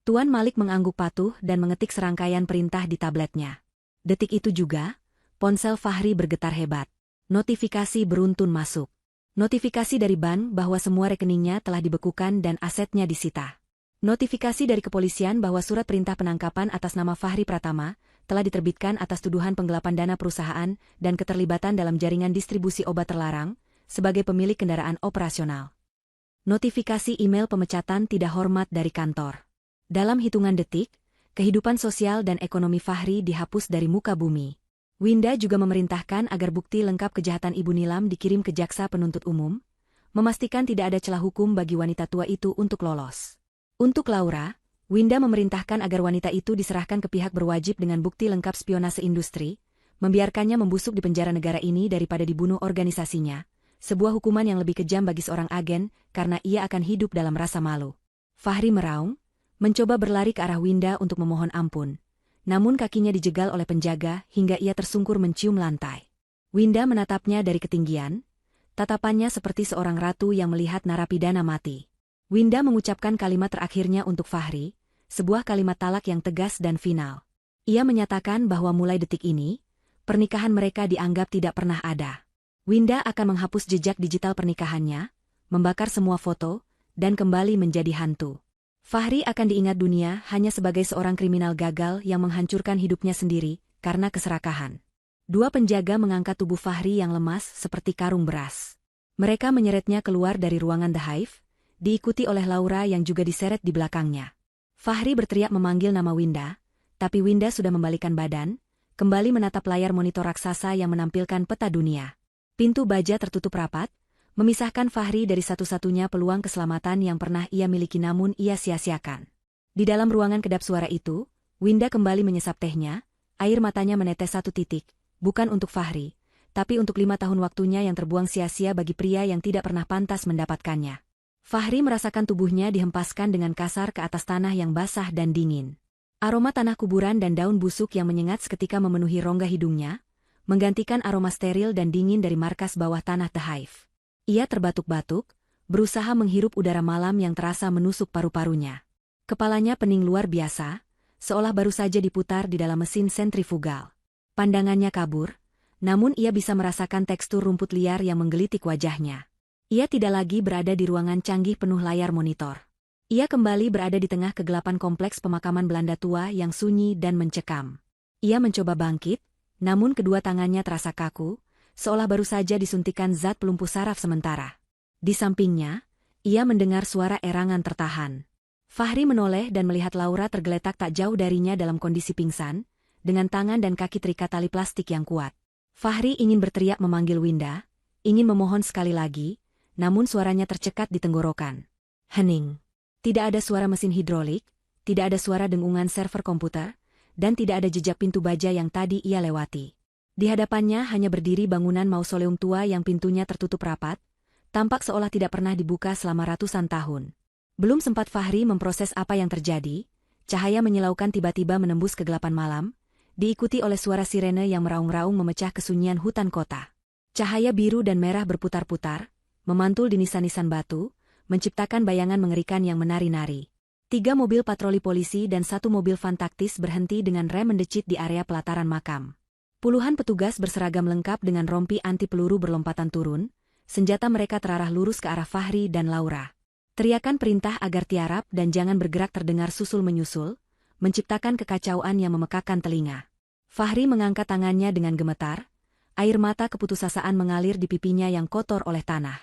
[SPEAKER 1] Tuan Malik mengangguk patuh dan mengetik serangkaian perintah di tabletnya. Detik itu juga, ponsel Fahri bergetar hebat. Notifikasi beruntun masuk. Notifikasi dari bank bahwa semua rekeningnya telah dibekukan dan asetnya disita. Notifikasi dari kepolisian bahwa surat perintah penangkapan atas nama Fahri Pratama telah diterbitkan atas tuduhan penggelapan dana perusahaan dan keterlibatan dalam jaringan distribusi obat terlarang sebagai pemilik kendaraan operasional. Notifikasi email pemecatan tidak hormat dari kantor. Dalam hitungan detik, kehidupan sosial dan ekonomi Fahri dihapus dari muka bumi. Winda juga memerintahkan agar bukti lengkap kejahatan Ibu Nilam dikirim ke jaksa penuntut umum, memastikan tidak ada celah hukum bagi wanita tua itu untuk lolos. Untuk Laura, Winda memerintahkan agar wanita itu diserahkan ke pihak berwajib dengan bukti lengkap spionase industri, membiarkannya membusuk di penjara negara ini daripada dibunuh organisasinya, sebuah hukuman yang lebih kejam bagi seorang agen karena ia akan hidup dalam rasa malu. Fahri meraung, mencoba berlari ke arah Winda untuk memohon ampun. Namun kakinya dijegal oleh penjaga hingga ia tersungkur mencium lantai. Winda menatapnya dari ketinggian, tatapannya seperti seorang ratu yang melihat narapidana mati. Winda mengucapkan kalimat terakhirnya untuk Fahri, sebuah kalimat talak yang tegas dan final. Ia menyatakan bahwa mulai detik ini, pernikahan mereka dianggap tidak pernah ada. Winda akan menghapus jejak digital pernikahannya, membakar semua foto, dan kembali menjadi hantu. Fahri akan diingat dunia hanya sebagai seorang kriminal gagal yang menghancurkan hidupnya sendiri karena keserakahan. Dua penjaga mengangkat tubuh Fahri yang lemas seperti karung beras. Mereka menyeretnya keluar dari ruangan The Hive, diikuti oleh Laura yang juga diseret di belakangnya. Fahri berteriak memanggil nama Winda, tapi Winda sudah membalikkan badan, kembali menatap layar monitor raksasa yang menampilkan peta dunia. Pintu baja tertutup rapat, memisahkan Fahri dari satu-satunya peluang keselamatan yang pernah ia miliki namun ia sia-siakan. Di dalam ruangan kedap suara itu, Winda kembali menyesap tehnya, air matanya menetes satu titik, bukan untuk Fahri, tapi untuk 5 tahun waktunya yang terbuang sia-sia bagi pria yang tidak pernah pantas mendapatkannya. Fahri merasakan tubuhnya dihempaskan dengan kasar ke atas tanah yang basah dan dingin. Aroma tanah kuburan dan daun busuk yang menyengat seketika memenuhi rongga hidungnya, menggantikan aroma steril dan dingin dari markas bawah tanah The Hive. Ia terbatuk-batuk, berusaha menghirup udara malam yang terasa menusuk paru-parunya. Kepalanya pening luar biasa, seolah baru saja diputar di dalam mesin sentrifugal. Pandangannya kabur, namun ia bisa merasakan tekstur rumput liar yang menggelitik wajahnya. Ia tidak lagi berada di ruangan canggih penuh layar monitor. Ia kembali berada di tengah kegelapan kompleks pemakaman Belanda tua yang sunyi dan mencekam. Ia mencoba bangkit, namun kedua tangannya terasa kaku, seolah baru saja disuntikan zat pelumpuh saraf sementara. Di sampingnya, ia mendengar suara erangan tertahan. Fahri menoleh dan melihat Laura tergeletak tak jauh darinya dalam kondisi pingsan, dengan tangan dan kaki terikat tali plastik yang kuat. Fahri ingin berteriak memanggil Winda, ingin memohon sekali lagi, namun suaranya tercekat di tenggorokan. Hening. Tidak ada suara mesin hidrolik, tidak ada suara dengungan server komputer, dan tidak ada jejak pintu baja yang tadi ia lewati. Di hadapannya hanya berdiri bangunan mausoleum tua yang pintunya tertutup rapat, tampak seolah tidak pernah dibuka selama ratusan tahun. Belum sempat Fahri memproses apa yang terjadi, cahaya menyilaukan tiba-tiba menembus kegelapan malam, diikuti oleh suara sirene yang meraung-raung memecah kesunyian hutan kota. Cahaya biru dan merah berputar-putar, memantul di nisan-nisan batu, menciptakan bayangan mengerikan yang menari-nari. 3 mobil patroli polisi dan 1 mobil van taktis berhenti dengan rem mendecit di area pelataran makam. Puluhan petugas berseragam lengkap dengan rompi anti peluru berlompatan turun, senjata mereka terarah lurus ke arah Fahri dan Laura. Teriakan perintah agar tiarap dan jangan bergerak terdengar susul-menyusul, menciptakan kekacauan yang memekakan telinga. Fahri mengangkat tangannya dengan gemetar, air mata keputusasaan mengalir di pipinya yang kotor oleh tanah.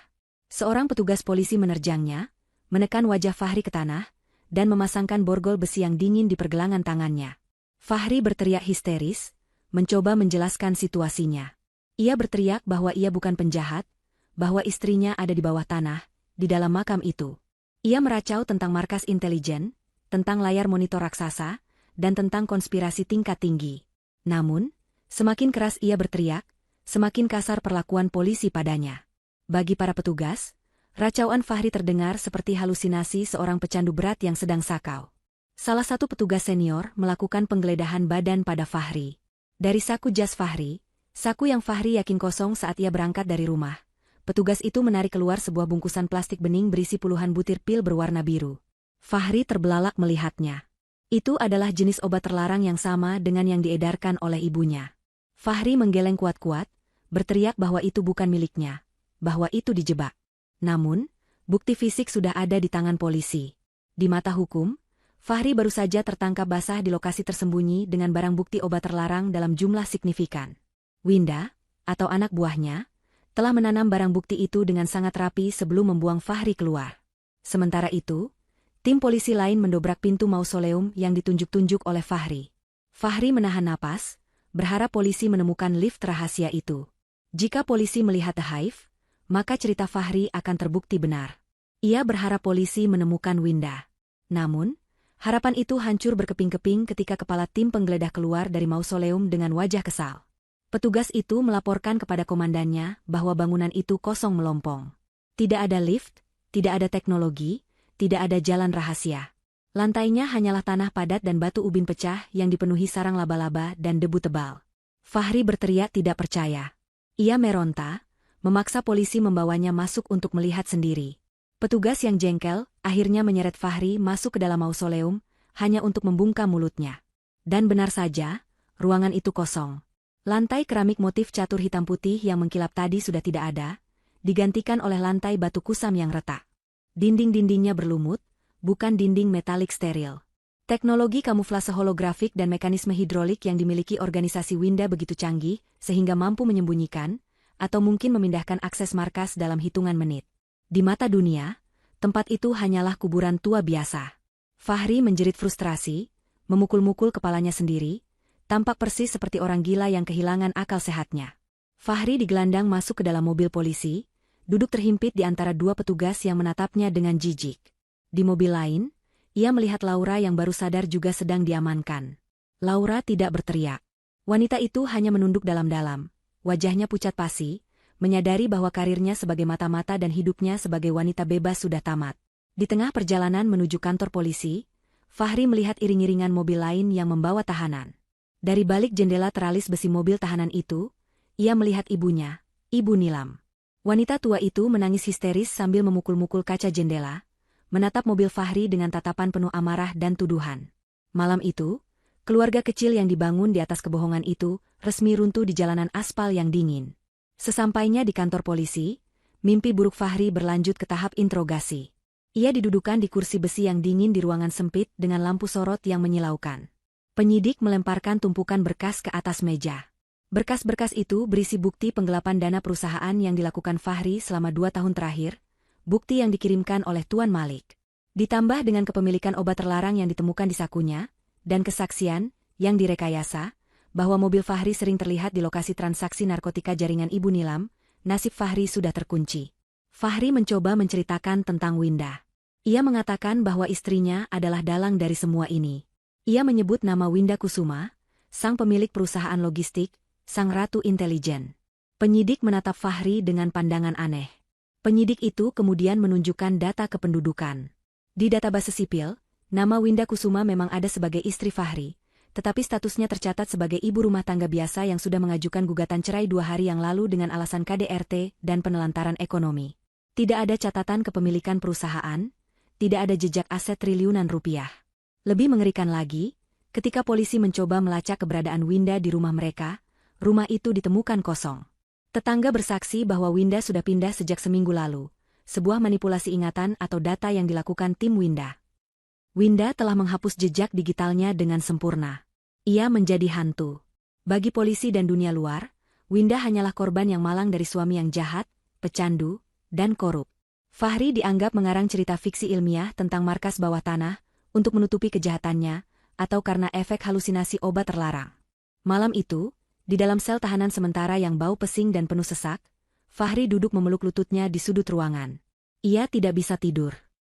[SPEAKER 1] Seorang petugas polisi menerjangnya, menekan wajah Fahri ke tanah, dan memasangkan borgol besi yang dingin di pergelangan tangannya. Fahri berteriak histeris, mencoba menjelaskan situasinya. Ia berteriak bahwa ia bukan penjahat, bahwa istrinya ada di bawah tanah, di dalam makam itu. Ia meracau tentang markas intelijen, tentang layar monitor raksasa, dan tentang konspirasi tingkat tinggi. Namun, semakin keras ia berteriak, semakin kasar perlakuan polisi padanya. Bagi para petugas, racauan Fahri terdengar seperti halusinasi seorang pecandu berat yang sedang sakau. Salah satu petugas senior melakukan penggeledahan badan pada Fahri. Dari saku jas Fahri, saku yang Fahri yakin kosong saat ia berangkat dari rumah, petugas itu menarik keluar sebuah bungkusan plastik bening berisi puluhan butir pil berwarna biru. Fahri terbelalak melihatnya. Itu adalah jenis obat terlarang yang sama dengan yang diedarkan oleh ibunya. Fahri menggeleng kuat-kuat, berteriak bahwa itu bukan miliknya, bahwa itu dijebak. Namun, bukti fisik sudah ada di tangan polisi. Di mata hukum, Fahri baru saja tertangkap basah di lokasi tersembunyi dengan barang bukti obat terlarang dalam jumlah signifikan. Winda, atau anak buahnya, telah menanam barang bukti itu dengan sangat rapi sebelum membuang Fahri keluar. Sementara itu, tim polisi lain mendobrak pintu mausoleum yang ditunjuk-tunjuk oleh Fahri. Fahri menahan napas, berharap polisi menemukan lift rahasia itu. Jika polisi melihat The Hive, maka cerita Fahri akan terbukti benar. Ia berharap polisi menemukan Winda. Namun, harapan itu hancur berkeping-keping ketika kepala tim penggeledah keluar dari mausoleum dengan wajah kesal. Petugas itu melaporkan kepada komandannya bahwa bangunan itu kosong melompong. Tidak ada lift, tidak ada teknologi, tidak ada jalan rahasia. Lantainya hanyalah tanah padat dan batu ubin pecah yang dipenuhi sarang laba-laba dan debu tebal. Fahri berteriak tidak percaya. Ia meronta, memaksa polisi membawanya masuk untuk melihat sendiri. Petugas yang jengkel akhirnya menyeret Fahri masuk ke dalam mausoleum, hanya untuk membungkam mulutnya. Dan benar saja, ruangan itu kosong. Lantai keramik motif catur hitam putih yang mengkilap tadi sudah tidak ada, digantikan oleh lantai batu kusam yang retak. Dinding-dindingnya berlumut, bukan dinding metalik steril. Teknologi kamuflase holografik dan mekanisme hidrolik yang dimiliki organisasi Winda begitu canggih, sehingga mampu menyembunyikan, atau mungkin memindahkan akses markas dalam hitungan menit. Di mata dunia, tempat itu hanyalah kuburan tua biasa. Fahri menjerit frustrasi, memukul-mukul kepalanya sendiri, tampak persis seperti orang gila yang kehilangan akal sehatnya. Fahri digelandang masuk ke dalam mobil polisi, duduk terhimpit di antara dua petugas yang menatapnya dengan jijik. Di mobil lain, ia melihat Laura yang baru sadar juga sedang diamankan. Laura tidak berteriak. Wanita itu hanya menunduk dalam-dalam, wajahnya pucat pasi, menyadari bahwa karirnya sebagai mata-mata dan hidupnya sebagai wanita bebas sudah tamat. Di tengah perjalanan menuju kantor polisi, Fahri melihat iring-iringan mobil lain yang membawa tahanan. Dari balik jendela teralis besi mobil tahanan itu, ia melihat ibunya, Ibu Nilam. Wanita tua itu menangis histeris sambil memukul-mukul kaca jendela, menatap mobil Fahri dengan tatapan penuh amarah dan tuduhan. Malam itu, keluarga kecil yang dibangun di atas kebohongan itu resmi runtuh di jalanan aspal yang dingin. Sesampainya di kantor polisi, mimpi buruk Fahri berlanjut ke tahap interogasi. Ia didudukan di kursi besi yang dingin di ruangan sempit dengan lampu sorot yang menyilaukan. Penyidik melemparkan tumpukan berkas ke atas meja. Berkas-berkas itu berisi bukti penggelapan dana perusahaan yang dilakukan Fahri selama 2 tahun terakhir, bukti yang dikirimkan oleh Tuan Malik. Ditambah dengan kepemilikan obat terlarang yang ditemukan di sakunya, dan kesaksian, yang direkayasa, bahwa mobil Fahri sering terlihat di lokasi transaksi narkotika jaringan Ibu Nilam, nasib Fahri sudah terkunci. Fahri mencoba menceritakan tentang Winda. Ia mengatakan bahwa istrinya adalah dalang dari semua ini. Ia menyebut nama Winda Kusuma, sang pemilik perusahaan logistik, sang ratu intelijen. Penyidik menatap Fahri dengan pandangan aneh. Penyidik itu kemudian menunjukkan data kependudukan. Di database sipil, nama Winda Kusuma memang ada sebagai istri Fahri, tetapi statusnya tercatat sebagai ibu rumah tangga biasa yang sudah mengajukan gugatan cerai 2 hari yang lalu dengan alasan KDRT dan penelantaran ekonomi. Tidak ada catatan kepemilikan perusahaan, tidak ada jejak aset triliunan rupiah. Lebih mengerikan lagi, ketika polisi mencoba melacak keberadaan Winda di rumah mereka, rumah itu ditemukan kosong. Tetangga bersaksi bahwa Winda sudah pindah sejak seminggu lalu, sebuah manipulasi ingatan atau data yang dilakukan tim Winda. Winda telah menghapus jejak digitalnya dengan sempurna. Ia menjadi hantu. Bagi polisi dan dunia luar, Winda hanyalah korban yang malang dari suami yang jahat, pecandu, dan korup. Fahri dianggap mengarang cerita fiksi ilmiah tentang markas bawah tanah untuk menutupi kejahatannya, atau karena efek halusinasi obat terlarang. Malam itu, di dalam sel tahanan sementara yang bau pesing dan penuh sesak, Fahri duduk memeluk lututnya di sudut ruangan. Ia tidak bisa tidur.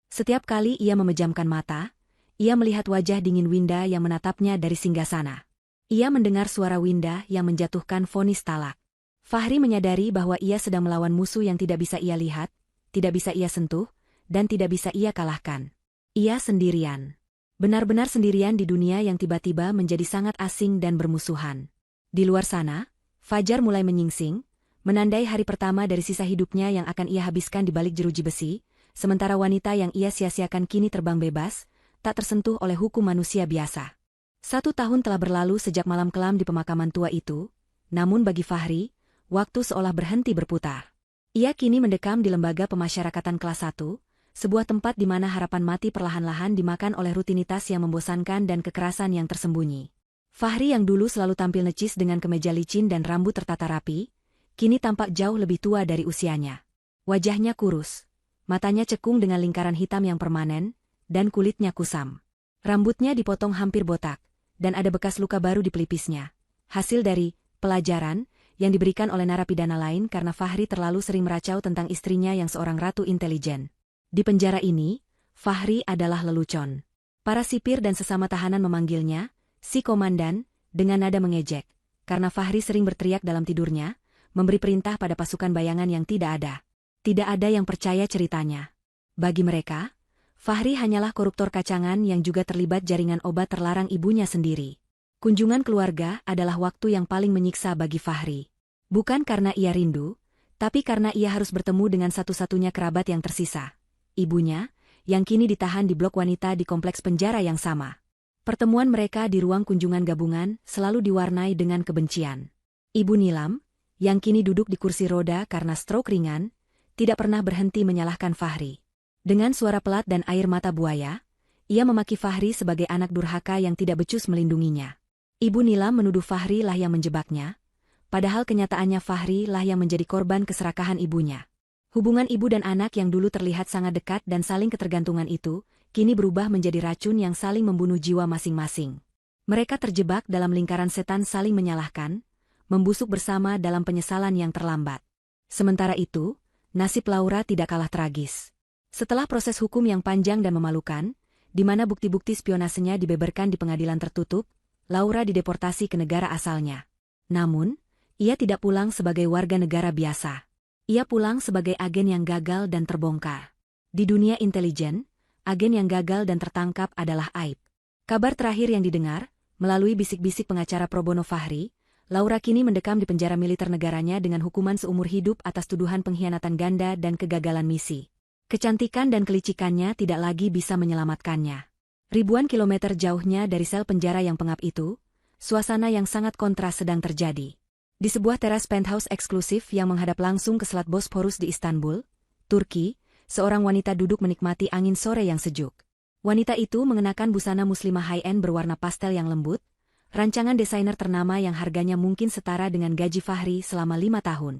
[SPEAKER 1] Setiap kali ia memejamkan mata, ia melihat wajah dingin Winda yang menatapnya dari singgasana. Ia mendengar suara Winda yang menjatuhkan vonis talak. Fahri menyadari bahwa ia sedang melawan musuh yang tidak bisa ia lihat, tidak bisa ia sentuh, dan tidak bisa ia kalahkan. Ia sendirian. Benar-benar sendirian di dunia yang tiba-tiba menjadi sangat asing dan bermusuhan. Di luar sana, fajar mulai menyingsing, menandai hari pertama dari sisa hidupnya yang akan ia habiskan di balik jeruji besi, sementara wanita yang ia sia-siakan kini terbang bebas, tak tersentuh oleh hukum manusia biasa. 1 tahun telah berlalu sejak malam kelam di pemakaman tua itu, namun bagi Fahri, waktu seolah berhenti berputar. Ia kini mendekam di lembaga pemasyarakatan kelas 1, sebuah tempat di mana harapan mati perlahan-lahan dimakan oleh rutinitas yang membosankan dan kekerasan yang tersembunyi. Fahri yang dulu selalu tampil necis dengan kemeja licin dan rambut tertata rapi, kini tampak jauh lebih tua dari usianya. Wajahnya kurus, matanya cekung dengan lingkaran hitam yang permanen, dan kulitnya kusam. Rambutnya dipotong hampir botak, dan ada bekas luka baru di pelipisnya. Hasil dari pelajaran yang diberikan oleh narapidana lain karena Fahri terlalu sering meracau tentang istrinya yang seorang ratu intelijen. Di penjara ini, Fahri adalah lelucon. Para sipir dan sesama tahanan memanggilnya, si komandan, dengan nada mengejek, karena Fahri sering berteriak dalam tidurnya, memberi perintah pada pasukan bayangan yang tidak ada. Tidak ada yang percaya ceritanya. Bagi mereka, Fahri hanyalah koruptor kacangan yang juga terlibat jaringan obat terlarang ibunya sendiri. Kunjungan keluarga adalah waktu yang paling menyiksa bagi Fahri. Bukan karena ia rindu, tapi karena ia harus bertemu dengan satu-satunya kerabat yang tersisa. Ibunya, yang kini ditahan di blok wanita di kompleks penjara yang sama. Pertemuan mereka di ruang kunjungan gabungan selalu diwarnai dengan kebencian. Ibu Nilam, yang kini duduk di kursi roda karena stroke ringan, tidak pernah berhenti menyalahkan Fahri. Dengan suara pelat dan air mata buaya, ia memaki Fahri sebagai anak durhaka yang tidak becus melindunginya. Ibu Nilam menuduh Fahri lah yang menjebaknya, padahal kenyataannya Fahri lah yang menjadi korban keserakahan ibunya. Hubungan ibu dan anak yang dulu terlihat sangat dekat dan saling ketergantungan itu, kini berubah menjadi racun yang saling membunuh jiwa masing-masing. Mereka terjebak dalam lingkaran setan saling menyalahkan, membusuk bersama dalam penyesalan yang terlambat. Sementara itu, nasib Laura tidak kalah tragis. Setelah proses hukum yang panjang dan memalukan, di mana bukti-bukti spionasenya dibeberkan di pengadilan tertutup, Laura dideportasi ke negara asalnya. Namun, ia tidak pulang sebagai warga negara biasa. Ia pulang sebagai agen yang gagal dan terbongkar. Di dunia intelijen, agen yang gagal dan tertangkap adalah aib. Kabar terakhir yang didengar, melalui bisik-bisik pengacara pro bono Fahri, Laura kini mendekam di penjara militer negaranya dengan hukuman seumur hidup atas tuduhan pengkhianatan ganda dan kegagalan misi. Kecantikan dan kelicikannya tidak lagi bisa menyelamatkannya. Ribuan kilometer jauhnya dari sel penjara yang pengap itu, suasana yang sangat kontras sedang terjadi. Di sebuah teras penthouse eksklusif yang menghadap langsung ke Selat Bosporus di Istanbul, Turki, seorang wanita duduk menikmati angin sore yang sejuk. Wanita itu mengenakan busana muslimah high-end berwarna pastel yang lembut, rancangan desainer ternama yang harganya mungkin setara dengan gaji Fahri selama 5 tahun.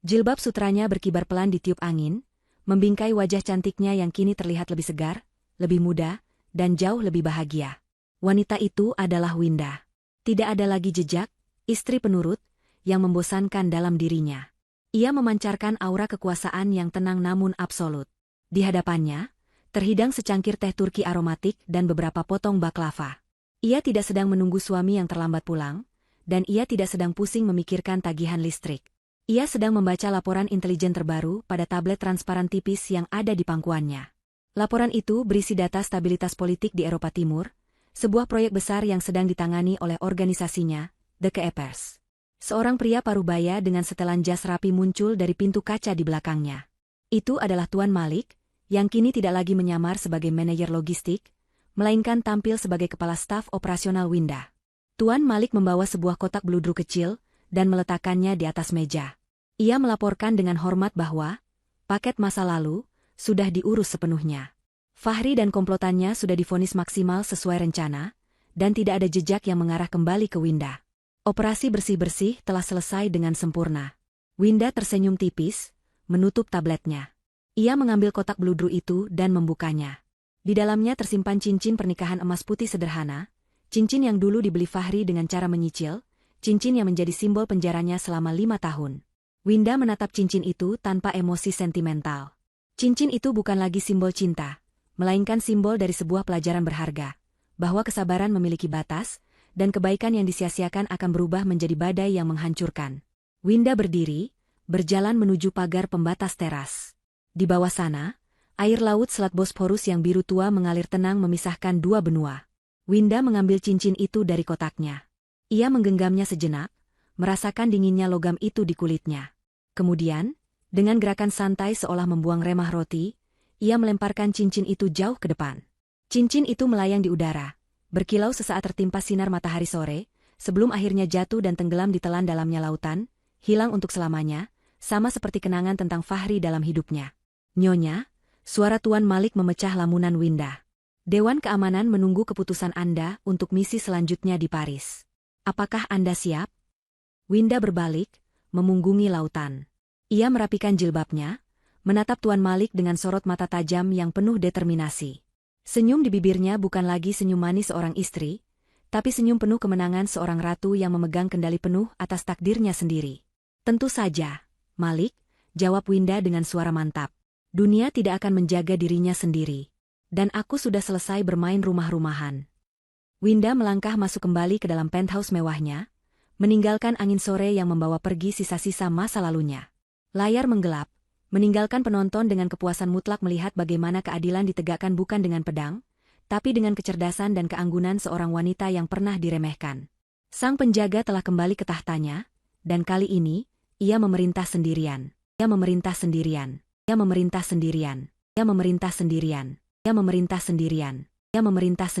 [SPEAKER 1] Jilbab sutranya berkibar pelan ditiup angin, membingkai wajah cantiknya yang kini terlihat lebih segar, lebih muda, dan jauh lebih bahagia. Wanita itu adalah Winda. Tidak ada lagi jejak, istri penurut, yang membosankan dalam dirinya. Ia memancarkan aura kekuasaan yang tenang namun absolut. Di hadapannya, terhidang secangkir teh Turki aromatik dan beberapa potong baklava. Ia tidak sedang menunggu suami yang terlambat pulang, dan ia tidak sedang pusing memikirkan tagihan listrik. Ia sedang membaca laporan intelijen terbaru pada tablet transparan tipis yang ada di pangkuannya. Laporan itu berisi data stabilitas politik di Eropa Timur, sebuah proyek besar yang sedang ditangani oleh organisasinya, The Keepers. Seorang pria parubaya dengan setelan jas rapi muncul dari pintu kaca di belakangnya. Itu adalah Tuan Malik, yang kini tidak lagi menyamar sebagai manajer logistik, melainkan tampil sebagai kepala staf operasional Winda. Tuan Malik membawa sebuah kotak bludru kecil dan meletakkannya di atas meja. Ia melaporkan dengan hormat bahwa paket masa lalu sudah diurus sepenuhnya. Fahri dan komplotannya sudah divonis maksimal sesuai rencana, dan tidak ada jejak yang mengarah kembali ke Winda. Operasi bersih-bersih telah selesai dengan sempurna. Winda tersenyum tipis, menutup tabletnya. Ia mengambil kotak bludru itu dan membukanya. Di dalamnya tersimpan cincin pernikahan emas putih sederhana, cincin yang dulu dibeli Fahri dengan cara menyicil, cincin yang menjadi simbol penjaranya selama 5 tahun. Winda menatap cincin itu tanpa emosi sentimental. Cincin itu bukan lagi simbol cinta, melainkan simbol dari sebuah pelajaran berharga, bahwa kesabaran memiliki batas, dan kebaikan yang disia-siakan akan berubah menjadi badai yang menghancurkan. Winda berdiri, berjalan menuju pagar pembatas teras. Di bawah sana, air laut Selat Bosporus yang biru tua mengalir tenang memisahkan dua benua. Winda mengambil cincin itu dari kotaknya. Ia menggenggamnya sejenak, merasakan dinginnya logam itu di kulitnya. Kemudian, dengan gerakan santai seolah membuang remah roti, ia melemparkan cincin itu jauh ke depan. Cincin itu melayang di udara, berkilau sesaat tertimpa sinar matahari sore, sebelum akhirnya jatuh dan tenggelam ditelan dalamnya lautan, hilang untuk selamanya, sama seperti kenangan tentang Fahri dalam hidupnya. Nyonya, suara Tuan Malik memecah lamunan Winda. Dewan Keamanan menunggu keputusan Anda untuk misi selanjutnya di Paris. Apakah Anda siap? Winda berbalik, memunggungi lautan. Ia merapikan jilbabnya, menatap Tuan Malik dengan sorot mata tajam yang penuh determinasi. Senyum di bibirnya bukan lagi senyum manis seorang istri, tapi senyum penuh kemenangan seorang ratu yang memegang kendali penuh atas takdirnya sendiri. Tentu saja, Malik, jawab Winda dengan suara mantap. Dunia tidak akan menjaga dirinya sendiri. Dan aku sudah selesai bermain rumah-rumahan. Winda melangkah masuk kembali ke dalam penthouse mewahnya, meninggalkan angin sore yang membawa pergi sisa-sisa masa lalunya. Layar menggelap, meninggalkan penonton dengan kepuasan mutlak melihat bagaimana keadilan ditegakkan bukan dengan pedang, tapi dengan kecerdasan dan keanggunan seorang wanita yang pernah diremehkan. Sang penjaga telah kembali ke tahtanya, dan kali ini, ia memerintah sendirian. Ia memerintah sendirian. Ia memerintah sendirian. Ia memerintah sendirian. Ia memerintah sendirian. Ia memerintah sendirian.